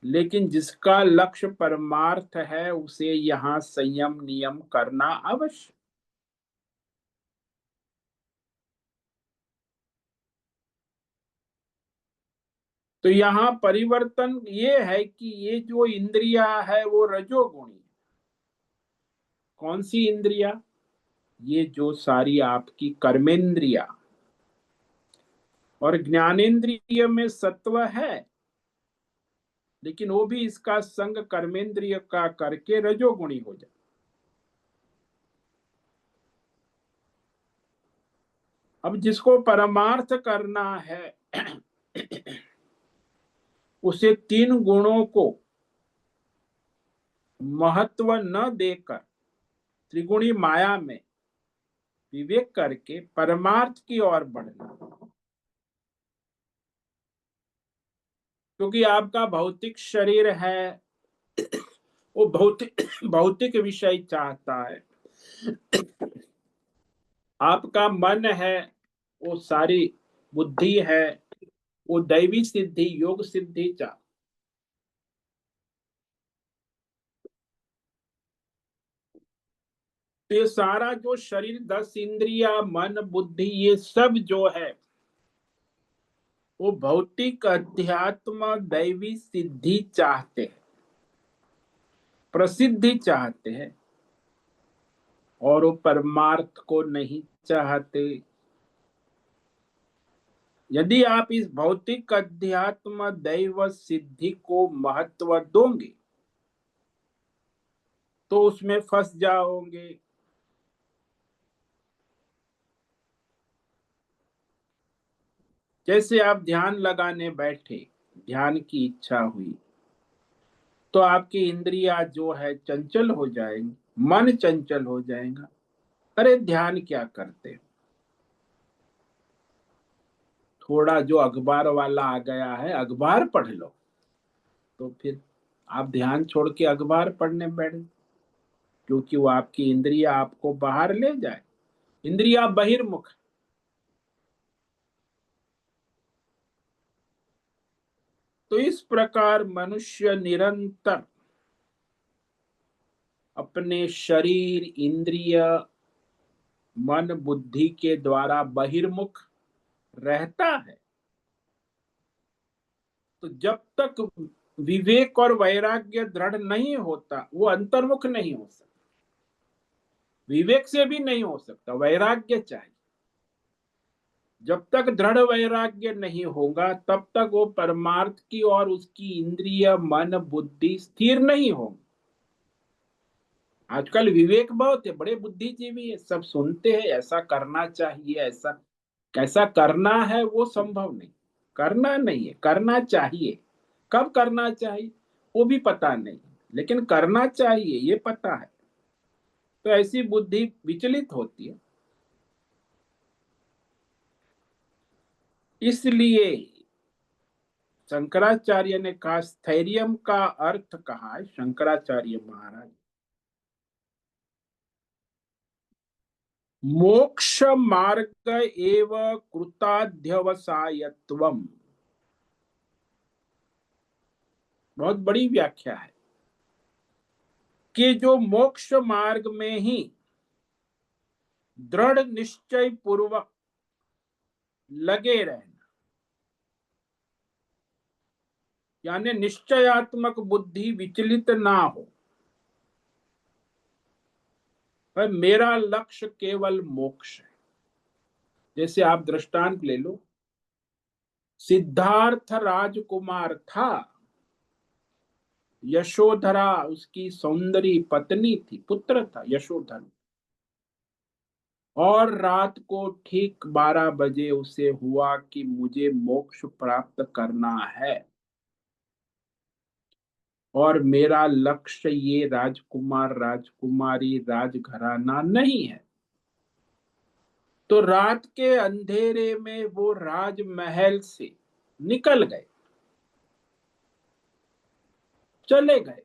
लेकिन जिसका लक्ष्य परमार्थ है उसे यहाँ संयम नियम करना अवश्य। तो यहाँ परिवर्तन ये है कि ये जो इंद्रिया है वो रजोगुणी है। कौन सी इंद्रिया? ये जो सारी आपकी कर्मेंद्रिया, और ज्ञानेन्द्रिय में सत्व है, लेकिन वो भी इसका संग कर्मेंद्रिय का करके रजोगुणी हो जाए। अब जिसको परमार्थ करना है उसे तीन गुणों को महत्व न देकर त्रिगुणी माया में विवेक करके परमार्थ की ओर बढ़ना। क्योंकि आपका भौतिक शरीर है, वो भौतिक भौतिक विषय चाहता है। आपका मन है, वो सारी बुद्धि है, वो दैवी सिद्धि योग सिद्धि चाह। तो ये सारा जो शरीर, 10 इंद्रिया, मन बुद्धि, ये सब जो है वो भौतिक अध्यात्म दैवी सिद्धि चाहते हैं, प्रसिद्धि चाहते हैं, और वो परमार्थ को नहीं चाहते। यदि आप इस भौतिक अध्यात्म दैव सिद्धि को महत्व दोगे तो उसमें फंस जाओगे। जैसे आप ध्यान लगाने बैठे, ध्यान की इच्छा हुई, तो आपकी इंद्रिया जो है चंचल हो जाएंगी, मन चंचल हो जाएगा। अरे ध्यान क्या करते, थोड़ा जो अखबार वाला आ गया है अखबार पढ़ लो, तो फिर आप ध्यान छोड़ के अखबार पढ़ने बैठ, क्योंकि वो आपकी इंद्रिया आपको बाहर ले जाए, इंद्रिया बहिर्मुख। तो इस प्रकार मनुष्य निरंतर अपने शरीर इंद्रिय मन बुद्धि के द्वारा बहिर्मुख रहता है। तो जब तक विवेक और वैराग्य दृढ़ नहीं होता वो अंतर्मुख नहीं हो सकता, विवेक से भी नहीं हो सकता, वैराग्य चाहिए। जब तक दृढ़ वैराग्य नहीं होगा तब तक वो परमार्थ की और उसकी इंद्रिय मन बुद्धि स्थिर नहीं होगी। आजकल विवेक बहुत है, बड़े बुद्धिजीवी है, सब सुनते हैं ऐसा करना चाहिए, ऐसा कैसा करना है वो संभव नहीं, करना नहीं है, करना चाहिए। कब करना चाहिए वो भी पता नहीं, लेकिन करना चाहिए ये पता है। तो ऐसी बुद्धि विचलित होती है। इसलिए शंकराचार्य ने कहा, स्थैर्यम का अर्थ कहा है शंकराचार्य महाराज, मोक्ष मार्ग एव कृताध्यवसायत्वम। बहुत बड़ी व्याख्या है कि जो मोक्ष मार्ग में ही दृढ़ निश्चय पूर्वक लगे रहना, यानी निश्चयात्मक बुद्धि विचलित ना हो, पर मेरा लक्ष्य केवल मोक्ष है। जैसे आप दृष्टांत ले लो, सिद्धार्थ राजकुमार था, यशोधरा उसकी सौंदर्य पत्नी थी, पुत्र था यशोधन, और रात को ठीक 12 बजे उसे हुआ कि मुझे मोक्ष प्राप्त करना है। और मेरा लक्ष्य ये राजकुमार राजकुमारी राजघराना नहीं है। तो रात के अंधेरे में वो राजमहल से निकल गए, चले गए।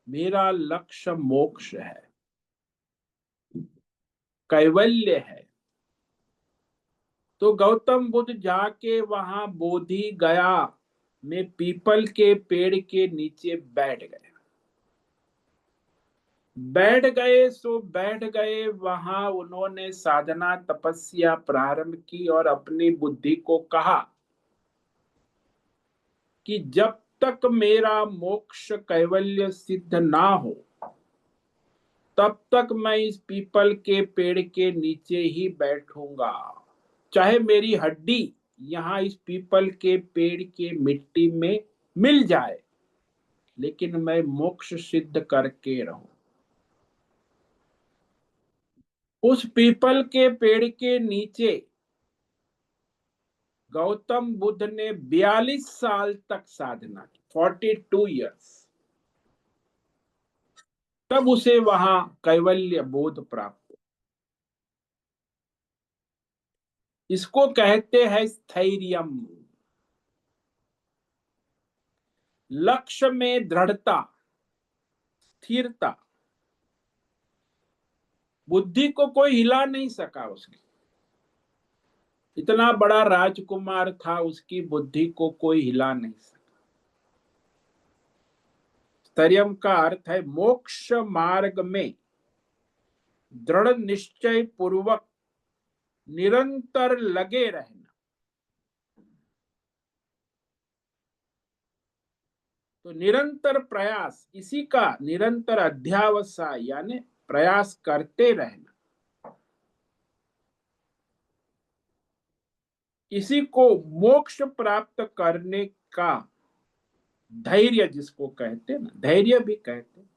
मेरा लक्ष्य मोक्ष है, कैवल्य है। तो गौतम बुद्ध जाके वहां बोधि गया में पीपल के पेड़ के नीचे बैठ गए। बैठ गए वहां उन्होंने साधना तपस्या प्रारंभ की और अपनी बुद्धि को कहा कि जब तक मेरा मोक्ष कैवल्य सिद्ध ना हो तब तक मैं इस पीपल के पेड़ के नीचे ही बैठूंगा, चाहे मेरी हड्डी यहाँ इस पीपल के पेड़ की मिट्टी में मिल जाए, लेकिन मैं मोक्ष सिद्ध करके रहूं। उस पीपल के पेड़ के नीचे गौतम बुद्ध ने 42 साल तक साधना की, 42 ईयर्स। तब उसे वहां कैवल्य बोध प्राप्त। इसको कहते हैं स्थैर्यम, लक्ष्य में दृढ़ता, स्थिरता। बुद्धि को कोई हिला नहीं सका उसकी। इतना बड़ा राजकुमार था, उसकी बुद्धि को कोई हिला नहीं सका। स्थैर्यम का अर्थ है मोक्ष मार्ग में दृढ़ निश्चय पूर्वक निरंतर लगे रहना। तो निरंतर प्रयास, इसी का निरंतर अध्यावसाय यानी प्रयास करते रहना, इसी को मोक्ष प्राप्त करने का धैर्य जिसको कहते हैं ना, धैर्य भी कहते हैं।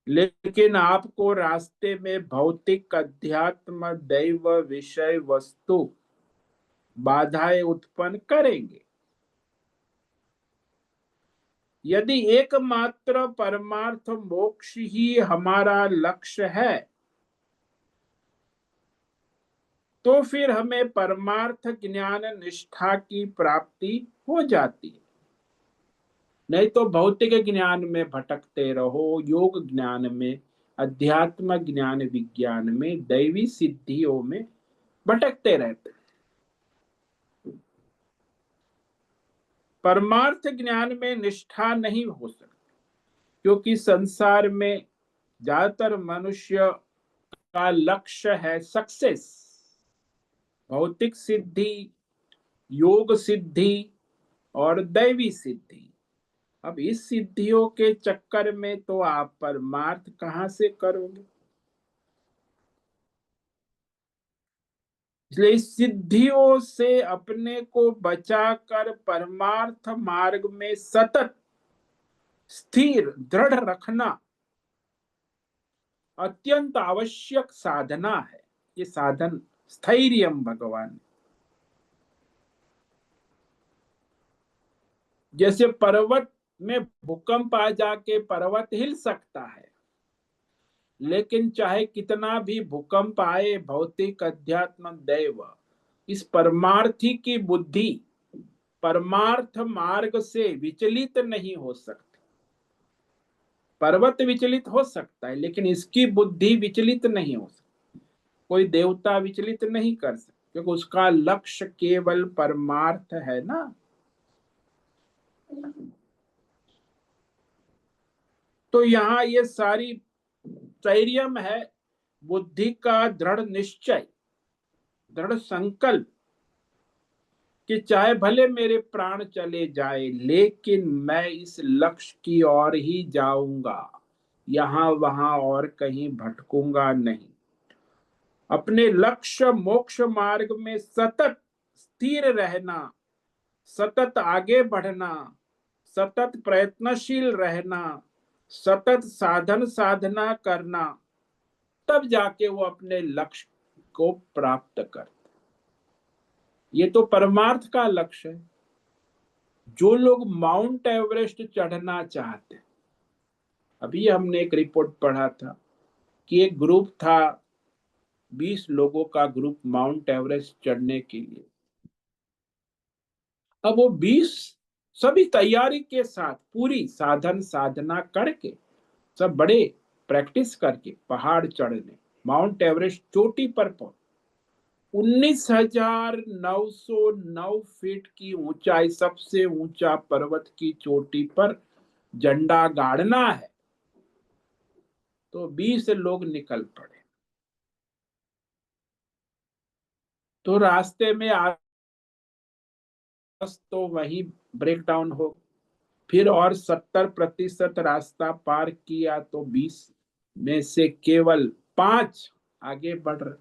लेकिन आपको रास्ते में भौतिक अध्यात्म दैव विषय वस्तु बाधाएं उत्पन्न करेंगे। यदि एकमात्र परमार्थ मोक्ष ही हमारा लक्ष्य है तो फिर हमें परमार्थ ज्ञान निष्ठा की प्राप्ति हो जाती है। नहीं तो भौतिक ज्ञान में भटकते रहो, योग ज्ञान में, अध्यात्म ज्ञान विज्ञान में, दैवी सिद्धियों में भटकते रहते। परमार्थ ज्ञान में निष्ठा नहीं हो सकती, क्योंकि संसार में ज्यादातर मनुष्य का लक्ष्य है सक्सेस, भौतिक सिद्धि, योग सिद्धि और दैवी सिद्धि। अब इस सिद्धियों के चक्कर में तो आप परमार्थ कहां से करोगे? इसलिए इस सिद्धियों से अपने को बचाकर परमार्थ मार्ग में सतत स्थिर दृढ़ रखना अत्यंत आवश्यक साधना है। ये साधन स्थैर्यम भगवान, जैसे पर्वत में भूकंप आ जाके पर्वत हिल सकता है, लेकिन चाहे कितना भी भूकंप आए, भौतिक अध्यात्म दैव, इस परमार्थी की बुद्धि परमार्थ मार्ग से विचलित नहीं हो सकती। पर्वत विचलित हो सकता है लेकिन इसकी बुद्धि विचलित नहीं हो सकती। कोई देवता विचलित नहीं कर सकता, क्योंकि उसका लक्ष्य केवल परमार्थ है ना। तो यहाँ ये सारी स्थैर्यम है, बुद्धि का दृढ़ निश्चय, दृढ़ संकल्प कि चाहे भले मेरे प्राण चले जाए लेकिन मैं इस लक्ष्य की ओर ही जाऊंगा, यहां वहां और कहीं भटकूंगा नहीं। अपने लक्ष्य मोक्ष मार्ग में सतत स्थिर रहना, सतत आगे बढ़ना, सतत प्रयत्नशील रहना, सतत साधन साधना करना, तब जाके वो अपने लक्ष्य को प्राप्त कर। ये तो परमार्थ का लक्ष्य है। जो लोग माउंट एवरेस्ट चढ़ना चाहते, अभी हमने एक रिपोर्ट पढ़ा था कि एक ग्रुप था, 20 लोगों का ग्रुप माउंट एवरेस्ट चढ़ने के लिए। अब वो 20 सभी तैयारी के साथ पूरी साधन साधना करके, सब बड़े प्रैक्टिस करके पहाड़ चढ़ने माउंट एवरेस्ट चोटी पर पहुंच, 19,909 फीट की ऊंचाई, सबसे ऊंचा पर्वत की चोटी पर झंडा गाड़ना है, तो 20 लोग निकल पड़े। तो रास्ते में तो वही ब्रेक डाउन हो, फिर और 70% रास्ता पार किया, तो 20 में से केवल 5 आगे बढ़ रहे,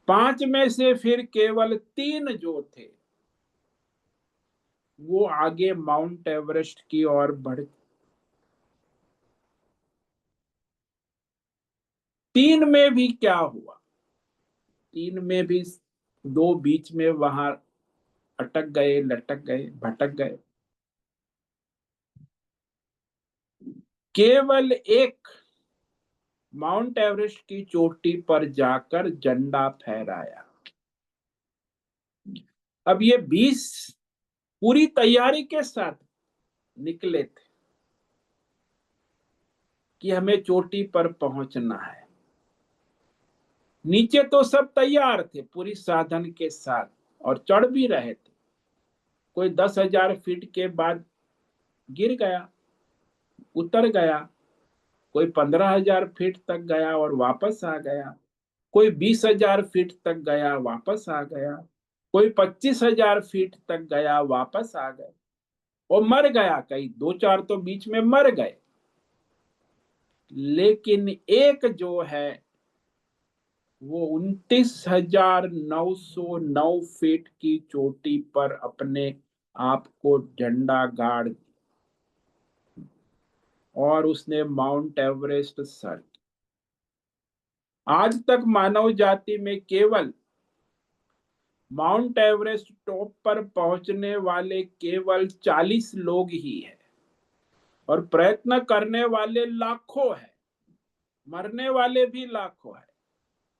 5 में से फिर केवल 3 जो थे वो आगे माउंट एवरेस्ट की ओर बढ़। 3 में भी क्या हुआ, 3 में भी 2 बीच में वहां अटक गए, लटक गए, भटक गए। केवल एक माउंट एवरेस्ट की चोटी पर जाकर झंडा फहराया। अब ये 20 पूरी तैयारी के साथ निकले थे कि हमें चोटी पर पहुंचना है। नीचे तो सब तैयार थे पूरी साधन के साथ और चढ़ भी रहे थे। कोई 10,000 फीट के बाद गिर गया, उतर गया, कोई 15,000 फीट तक गया और वापस आ गया, कोई 20,000 फीट तक गया वापस आ गया, कोई 25,000 फीट तक गया वापस आ गया, और मर गया, कई 2-4 तो बीच में मर गए। लेकिन एक जो है वो 29,909 फीट की चोटी पर अपने आप को झंडा गाड़, और उसने माउंट एवरेस्ट सर। आज तक मानव जाति में केवल माउंट एवरेस्ट टॉप पर पहुंचने वाले केवल 40 लोग ही हैं, और प्रयत्न करने वाले लाखों हैं, मरने वाले भी लाखों हैं,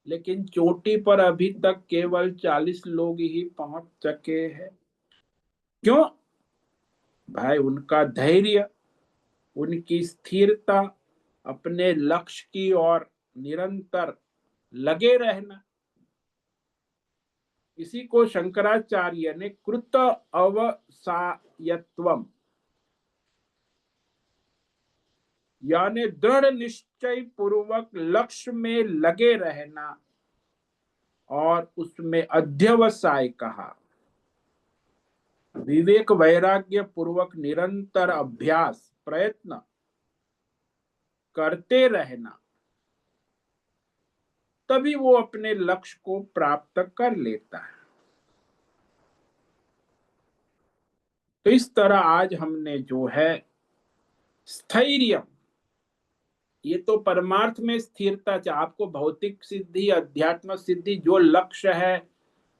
लेकिन चोटी पर अभी तक केवल 40 लोग ही पहुंच सके हैं। क्यों भाई? उनका धैर्य, उनकी स्थिरता, अपने लक्ष्य की ओर निरंतर लगे रहना, इसी को शंकराचार्य ने कृत अवसायत्वम, यानी दृढ़ निश्चय पूर्वक लक्ष्य में लगे रहना, और उसमें अध्यवसाय कहा। विवेक वैराग्य पूर्वक निरंतर अभ्यास प्रयत्न करते रहना, तभी वो अपने लक्ष्य को प्राप्त कर लेता है। तो इस तरह आज हमने जो है स्थैर्य, ये तो परमार्थ में स्थिरता चाहिए आपको। भौतिक सिद्धि, अध्यात्म सिद्धि, जो लक्ष्य है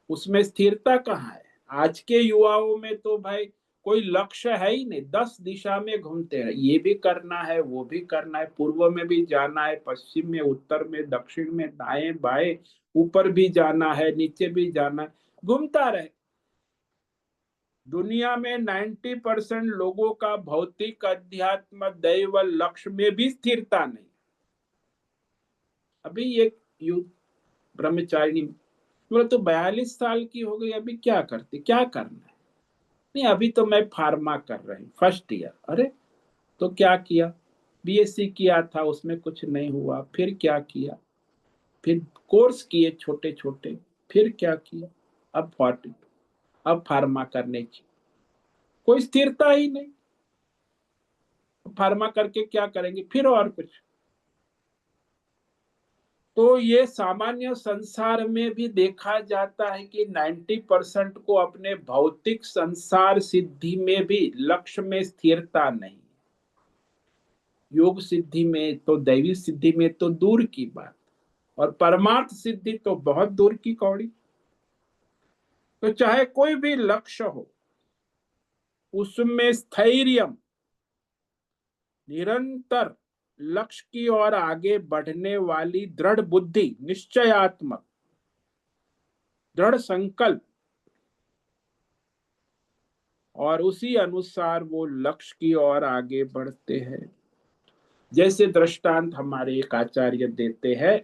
उसमें स्थिरता कहाँ है? आज के युवाओं में तो भाई कोई लक्ष्य है ही नहीं, 10 दिशा में घूमते हैं, ये भी करना है, वो भी करना है, पूर्व में भी जाना है, पश्चिम में, उत्तर में, दक्षिण में, दाएं बाएं, ऊपर भी जाना है, नीचे भी जाना है, घूमता रहे। दुनिया में 90% लोगों का भौतिक, अध्यात्म, दैव लक्ष्य में भी स्थिरता नहीं। अभी एक युग ब्रह्मचारिणी बोले तो 42 साल की हो गई, अभी क्या करते, क्या करना है? नहीं, अभी तो मैं फार्मा कर रही, फर्स्ट ईयर। अरे तो क्या किया? बीएससी किया था, उसमें कुछ नहीं हुआ, फिर क्या किया? फिर कोर्स किए छोटे छोटे, फिर क्या किया? अब 40, अब फार्मा करने की कोई स्थिरता ही नहीं। फार्मा करके क्या करेंगे? फिर और कुछ। तो ये सामान्य संसार में भी देखा जाता है कि 90% को अपने भौतिक संसार सिद्धि में भी लक्ष्य में स्थिरता नहीं। योग सिद्धि में तो, दैवी सिद्धि में तो दूर की बात, और परमार्थ सिद्धि तो बहुत दूर की कौड़ी। तो चाहे कोई भी लक्ष्य हो, उसमें स्थैर्य, निरंतर लक्ष्य की ओर आगे बढ़ने वाली दृढ़ बुद्धि, निश्चयात्मक दृढ़ संकल्प, और उसी अनुसार वो लक्ष्य की ओर आगे बढ़ते हैं। जैसे दृष्टांत हमारे एक आचार्य देते हैं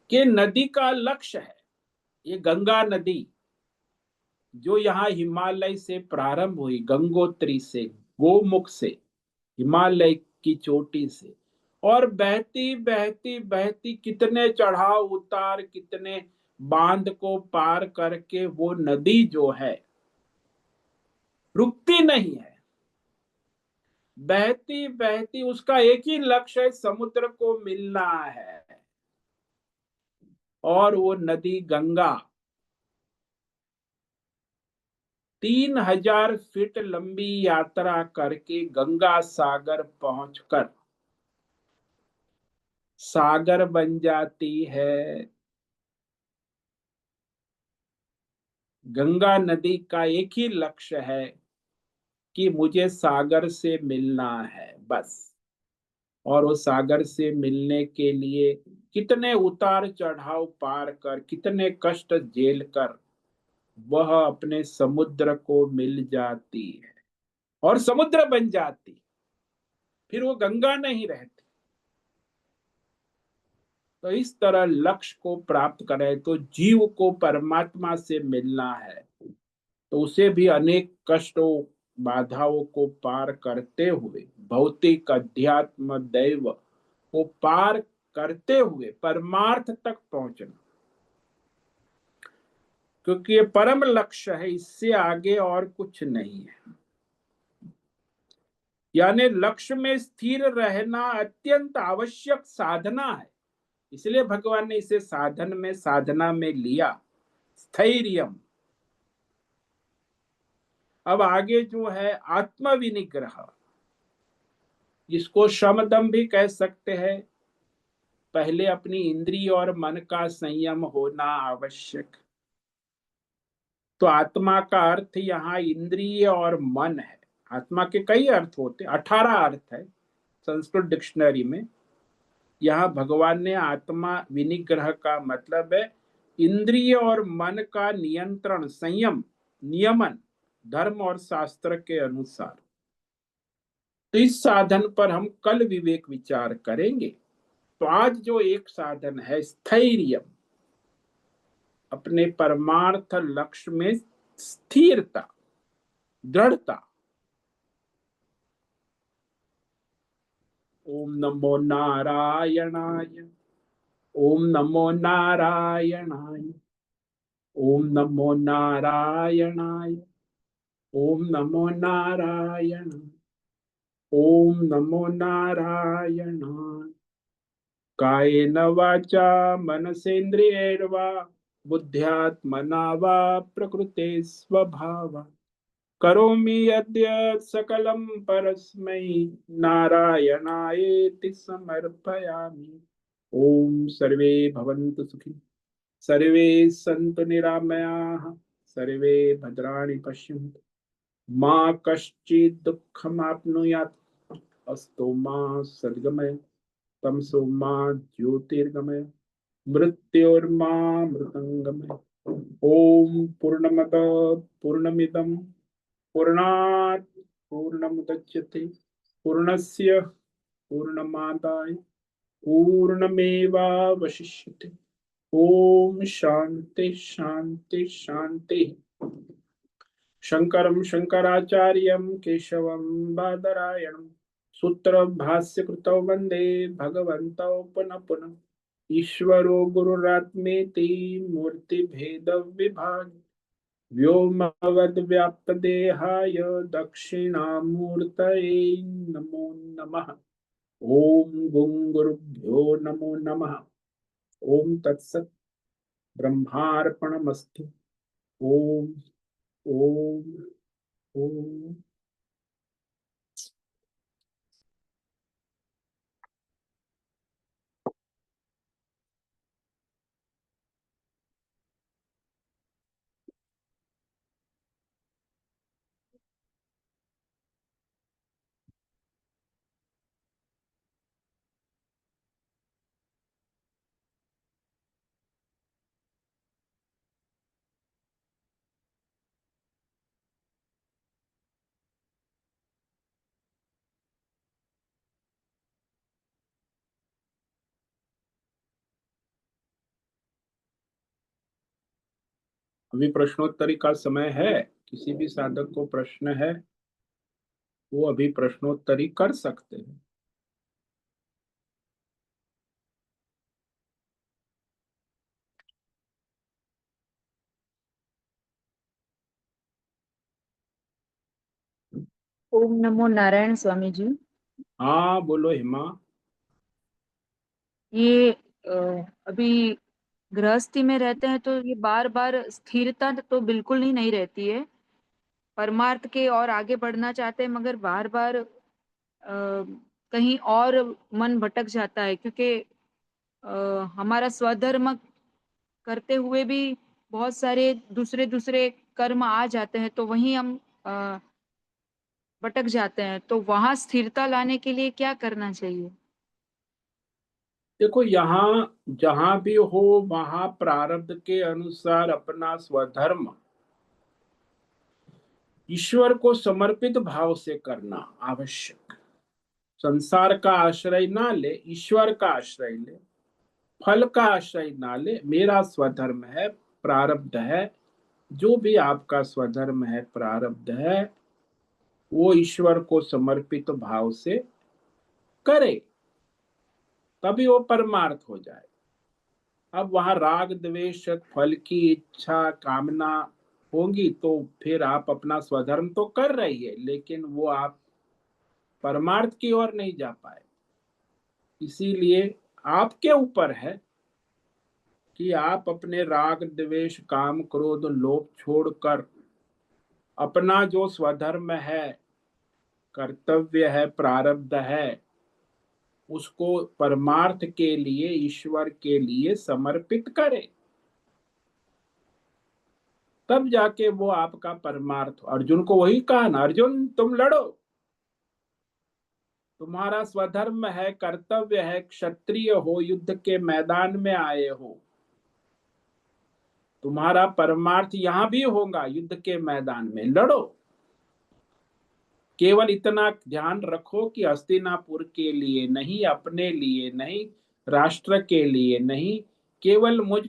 कि नदी का लक्ष्य है, ये गंगा नदी जो यहाँ हिमालय से प्रारंभ हुई, गंगोत्री से, गोमुख से, हिमालय की चोटी से, और बहती बहती बहती कितने चढ़ाव उतार, कितने बांध को पार करके वो नदी जो है रुकती नहीं है। बहती बहती उसका एक ही लक्ष्य है, समुद्र को मिलना है। और वो नदी गंगा 3000 फीट लंबी यात्रा करके गंगा सागर पहुंचकर सागर बन जाती है। गंगा नदी का एक ही लक्ष्य है कि मुझे सागर से मिलना है, बस। और वो सागर से मिलने के लिए कितने उतार चढ़ाव पार कर, कितने कष्ट झेल कर वह अपने समुद्र को मिल जाती है और समुद्र बन जाती। फिर वो गंगा नहीं रहती। तो इस तरह लक्ष्य को प्राप्त करें तो जीव को परमात्मा से मिलना है, तो उसे भी अनेक कष्टों, बाधाओं को पार करते हुए, भौतिक अध्यात्म दैव को पार करते हुए परमार्थ तक पहुंचना, क्योंकि ये परम लक्ष्य है, इससे आगे और कुछ नहीं है। यानी लक्ष्य में स्थिर रहना अत्यंत आवश्यक साधना है। इसलिए भगवान ने इसे साधन में, साधना में लिया, स्थैर्यम। अब आगे जो है आत्मविनिग्रह, इसको शमदम भी कह सकते हैं। पहले अपनी इंद्रिय और मन का संयम होना आवश्यक। तो आत्मा का अर्थ यहाँ इंद्रिय और मन है। आत्मा के कई अर्थ होते, 18 अर्थ है संस्कृत डिक्शनरी में। यहाँ भगवान ने आत्मा विनिग्रह का मतलब है इंद्रिय और मन का नियंत्रण, संयम, नियमन, धर्म और शास्त्र के अनुसार। तो इस साधन पर हम कल विवेक विचार करेंगे। तो आज जो एक साधन है स्थैर्य, अपने परमार्थ लक्ष्य में स्थिरता, दृढ़ता। ओम नमो नारायणाय। ओम नमो नारायणाय। ओम नमो नारायणाय। ओम नमो नारायणाय। ओम नमो नारायणाय। कायेन वाचा मनसेन्द्रियैर्वा बुद्ध्यात्मना वा प्रकृते स्वभावा करोमि यद्यत् सकलं परस्मै नारायणायेति समर्पयामि। ओम सर्वे भवन्तु सुखिनः, सर्वे सन्तु निरामयाः, सर्वे भद्राणि पश्यन्तु, मा कश्चित् दुःखमाप्नुयात्। अस्तु मा सद्गमय, तमसो मा ज्योतिर्गमय, मृत्योर्मा मृतंगमय। ओम पूर्णमद पूर्णमिदं पूर्णात् पूर्णमुदच्यते पूर्णस्य पूर्णमादाय पूर्णमेवावशिष्यते। ओम शांति शांति शांति। शंकरं शंकराचार्यं केशवं बादरायणं सूत्र भाष्य कृतौ वंदे भगवन्तौ पुनः पुनः। ईश्वरो गुरुरात्मेति मूर्ति भेद विभाग व्योमवद्व्याप्तदेहाय दक्षिणामूर्तये नमो नमः। ओम गुं गुरुभ्यो नमो नमः। ओम तत्सत्। ब्रह्मार्पणमस्तु। ओम ओम ओम। अभी प्रश्नोत्तरी का समय है। किसी भी साधक को प्रश्न है, वो अभी प्रश्नोत्तरी कर सकते हैं। ओम नमो नारायण स्वामी जी। हाँ बोलो हिमा। ये अभी गृहस्थी में रहते हैं तो ये बार बार स्थिरता तो बिल्कुल ही नहीं रहती है। परमार्थ के और आगे बढ़ना चाहते हैं मगर बार बार कहीं और मन भटक जाता है, क्योंकि हमारा स्वधर्म करते हुए भी बहुत सारे दूसरे दूसरे कर्म आ जाते हैं, तो वहीं हम अ, भटक जाते हैं। तो वहां स्थिरता लाने के लिए क्या करना चाहिए? देखो, यहाँ जहां भी हो वहां प्रारब्ध के अनुसार अपना स्वधर्म ईश्वर को समर्पित भाव से करना आवश्यक। संसार का आश्रय ना ले, ईश्वर का आश्रय ले। फल का आश्रय ना ले। मेरा स्वधर्म है, प्रारब्ध है। जो भी आपका स्वधर्म है, प्रारब्ध है, वो ईश्वर को समर्पित भाव से करे, तभी वो परमार्थ हो जाए। अब वहां राग द्वेष फल की इच्छा कामना होंगी तो फिर आप अपना स्वधर्म तो कर रही है, लेकिन वो आप परमार्थ की ओर नहीं जा पाए। इसीलिए आपके ऊपर है कि आप अपने राग द्वेष काम क्रोध लोभ छोड़कर अपना जो स्वधर्म है, कर्तव्य है, प्रारब्ध है, उसको परमार्थ के लिए, ईश्वर के लिए समर्पित करें। तब जाके वो आपका परमार्थ। अर्जुन को वही कहा ना, अर्जुन तुम लड़ो, तुम्हारा स्वधर्म है, कर्तव्य है, क्षत्रिय हो, युद्ध के मैदान में आए हो, तुम्हारा परमार्थ यहां भी होगा, युद्ध के मैदान में लड़ो। केवल इतना ध्यान रखो कि हस्तिनापुर के लिए नहीं, अपने लिए नहीं, राष्ट्र के लिए नहीं, केवल मुझ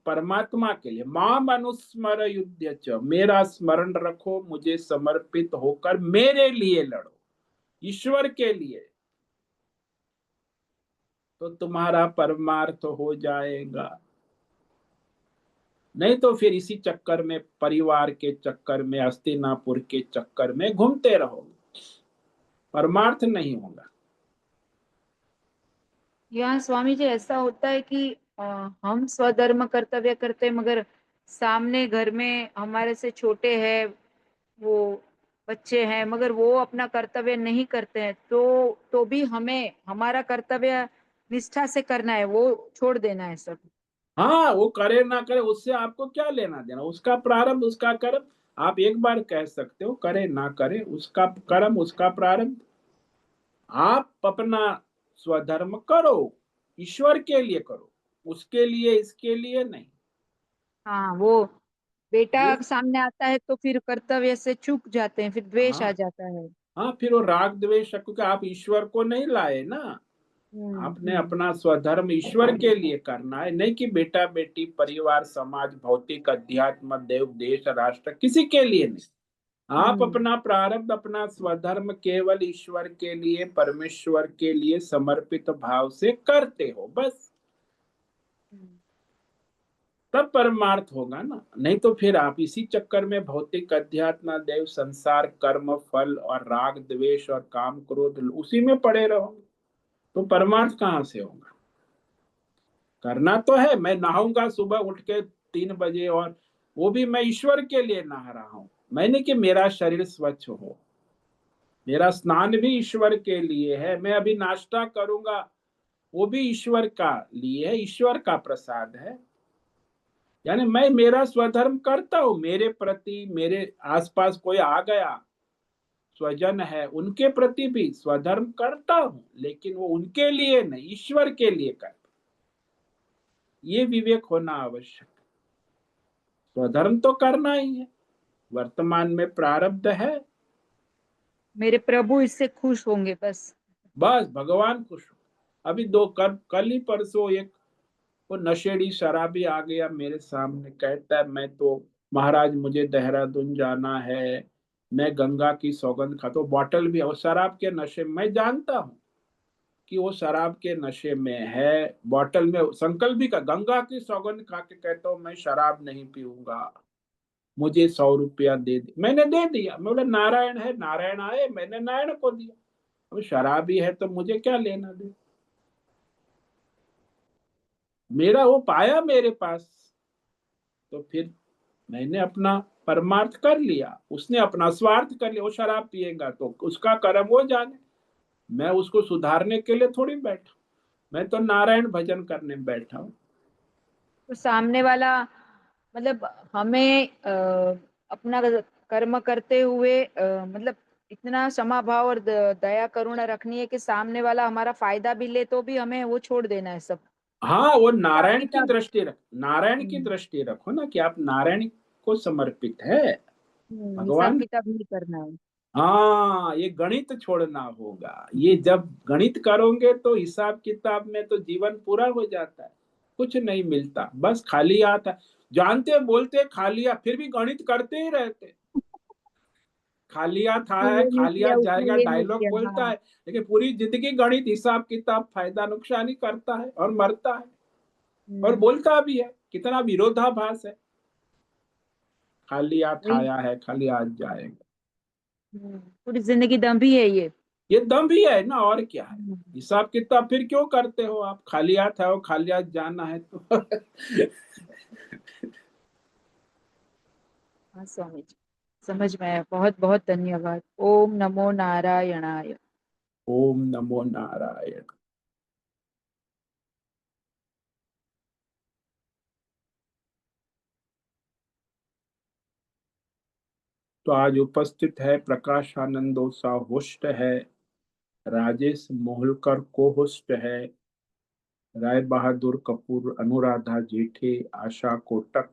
परमात्मा के लिए। माम अनुस्मर युद्ध च, मेरा स्मरण रखो, मुझे समर्पित होकर मेरे लिए लड़ो, ईश्वर के लिए, तो तुम्हारा परमार्थ हो जाएगा। नहीं तो फिर इसी चक्कर में, परिवार के चक्कर में, हस्तिनापुर के चक्कर में घूमते रहोगे, परमार्थ नहीं होगा। यहाँ स्वामी जी ऐसा होता है कि अ, हम स्वधर्म कर्तव्य करते हैं, मगर सामने घर में हमारे से छोटे हैं, वो बच्चे हैं, मगर वो अपना कर्तव्य नहीं करते हैं, तो भी हमें हमारा कर्तव्य निष्ठा से करना है, वो छोड़ देना है सब। हाँ, वो करे ना करे उससे आपको क्या लेना देना, उसका प्रारब्ध उसका कर्म। आप एक बार कह सकते हो, करे ना करे उसका कर्म उसका प्रारब्ध। आप अपना स्वधर्म करो, ईश्वर के लिए करो, उसके लिए इसके लिए नहीं। हाँ, वो बेटा ये सामने आता है तो फिर कर्तव्य से चूक जाते हैं, फिर द्वेष आ हाँ, जाता है। हाँ, फिर वो राग द्वेष, क्योंकि आप ईश्वर को नहीं लाए ना। आपने हम्म। अपना स्वधर्म ईश्वर के लिए करना है, नहीं कि बेटा बेटी परिवार समाज भौतिक अध्यात्म देव देश राष्ट्र किसी के लिए नहीं। आप हम्म। अपना प्रारब्ध अपना स्वधर्म केवल ईश्वर के लिए, परमेश्वर के लिए समर्पित भाव से करते हो, बस। हम्म। तब परमार्थ होगा ना। नहीं तो फिर आप इसी चक्कर में भौतिक अध्यात्म देव संसार कर्म फल और राग द्वेष और काम क्रोध उसी में पड़े रहोगे, तो परमार्थ कहाँ से होगा। करना तो है, मैं नहाऊंगा सुबह उठ के 3 बजे, और वो भी मैं ईश्वर के लिए नहा रहा हूं। मैंने कि मेरा शरीर स्वच्छ हो, मेरा स्नान भी ईश्वर के लिए है। मैं अभी नाश्ता करूंगा, वो भी ईश्वर का लिए है, ईश्वर का प्रसाद है। यानी मैं मेरा स्वधर्म करता हूं, मेरे प्रति, मेरे आसपास कोई आ गया स्वजन है, उनके प्रति भी स्वधर्म करता हूं, लेकिन वो उनके लिए नहीं, ईश्वर के लिए करता। ये विवेक होना आवश्यक। स्वधर्म तो करना ही है, वर्तमान में प्रारब्ध है, मेरे प्रभु इससे खुश होंगे बस। बस भगवान खुश हो। अभी कल ही परसों एक वो नशेड़ी शराबी आ गया मेरे सामने, कहता है मैं तो महाराज मुझे देहरादून जाना है, मैं गंगा की सौगंध खाता हूँ, बॉटल भी है, वो शराब के नशे में, मैं जानता हूँ कि वो शराब के नशे में है, बॉटल में संकल्प भी का गंगा की सौगंध खा के कहता हूँ मैं शराब नहीं पीऊंगा, मुझे 100 रुपया दे दे। मैंने दे दिया, मैं बोला नारायण है, नारायण आए, मैंने नारायण को दिया, अब शराबी है तो मुझे क्या लेना दे, मेरा वो पाया मेरे पास, तो फिर मैंने अपना परमार्थ कर लिया, उसने अपना स्वार्थ कर लिया, वो शराब पिएगा तो उसका कर्म वो जाने, मैं उसको सुधारने के लिए थोड़ी बैठा, मैं तो नारायण भजन करने बैठा हूँ। तो सामने वाला मतलब हमें अपना कर्म करते हुए मतलब इतना क्षमा भाव और दया करुणा रखनी है कि सामने वाला हमारा फायदा भी ले तो भी हमें वो छोड़ देना है सब। हाँ, वो हिसाब नारायण की किताब। दृष्टि रख, नारायण की हम्म, दृष्टि रखो ना कि आप नारायण को समर्पित है, हिसाब भगवान। किताब नहीं करना है। हाँ, ये गणित छोड़ना होगा, ये जब गणित करोगे तो हिसाब किताब में तो जीवन पूरा हो जाता है, कुछ नहीं मिलता, बस खाली हाथ है, जानते बोलते खाली हाथ, फिर भी गणित करते ही रहते, खाली हाथ उसने आया है ये नहीं खाली किया, हाथ उसने जाएगा ये नहीं डायलॉग किया। बोलता हाँ। है, लेकिन पूरी जिंदगी गणित हिसाब किताब फायदा नुकसानी करता है और मरता है, और हम्म, बोलता भी है, कितना विरोधाभास है, खाली हाथ वही। आया है खाली हाथ जाएगा, पूरी जिंदगी दम भी है ये। ये दम भी है ना, और क्या है, हम्म, हिसाब किताब फिर क्यों करते हो आप, खाली हाथ है, खाली हाथ जाना है तो हाँ स्वामी जी, समझ में आया। बहुत बहुत धन्यवाद। ओम नमो नारायणाय। ओम नमो नारायण। तो आज उपस्थित है प्रकाश आनंदोसा होस्ट है, राजेश मोहलकर को होस्ट है, राय बहादुर कपूर, अनुराधा जेठे, आशा कोटक,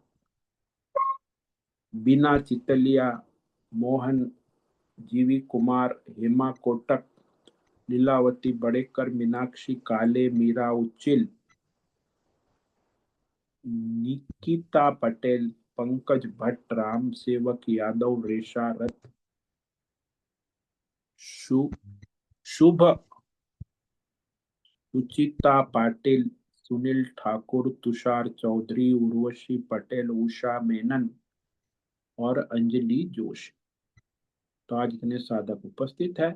बीना चितलिया, मोहन, जीवी कुमार, हेमा कोटक, लीलावती बड़ेकर, मीनाक्षी काले, मीरा उच्चिल, निकिता पटेल, पंकज भट्ट, राम सेवक यादव, रेशा रथ, शु, शुभ, सुचिता पाटिल, सुनील ठाकुर, तुषार चौधरी, उर्वशी पटेल, उषा मेनन और अंजलि जोशी। तो आज इतने साधक उपस्थित है,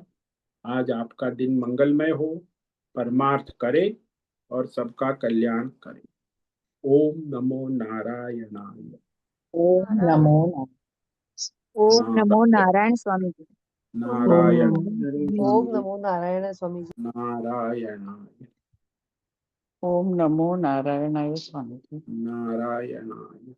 आज आपका दिन मंगलमय हो, परमार्थ करे और सबका कल्याण करे। ओम नमो नारायणाय। ओम नारायण। नमो ओम नमो नारायण नारायण स्वामी जी। ओम नारायण नमो नारायण ओम स्वामी जी। नमो नारायण स्वामी जी। नारायणाय ओम नमो नारायणाय स्वामी जी। नारायणाय।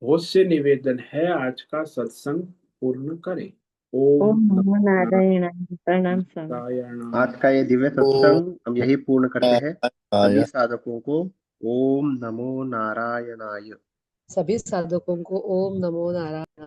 बहुत से निवेदन है, आज का सत्संग पूर्ण करें। ओम ओम नमो नमो नारायणाय। प्रणाम स्वामी। नारायणाय। आज का ये दिव्य ओम सत्संग हम यही पूर्ण करते हैं। नारायणाय। सभी साधकों को ओम नमो नारायणाय। सभी साधकों को ओम नमो नारायण।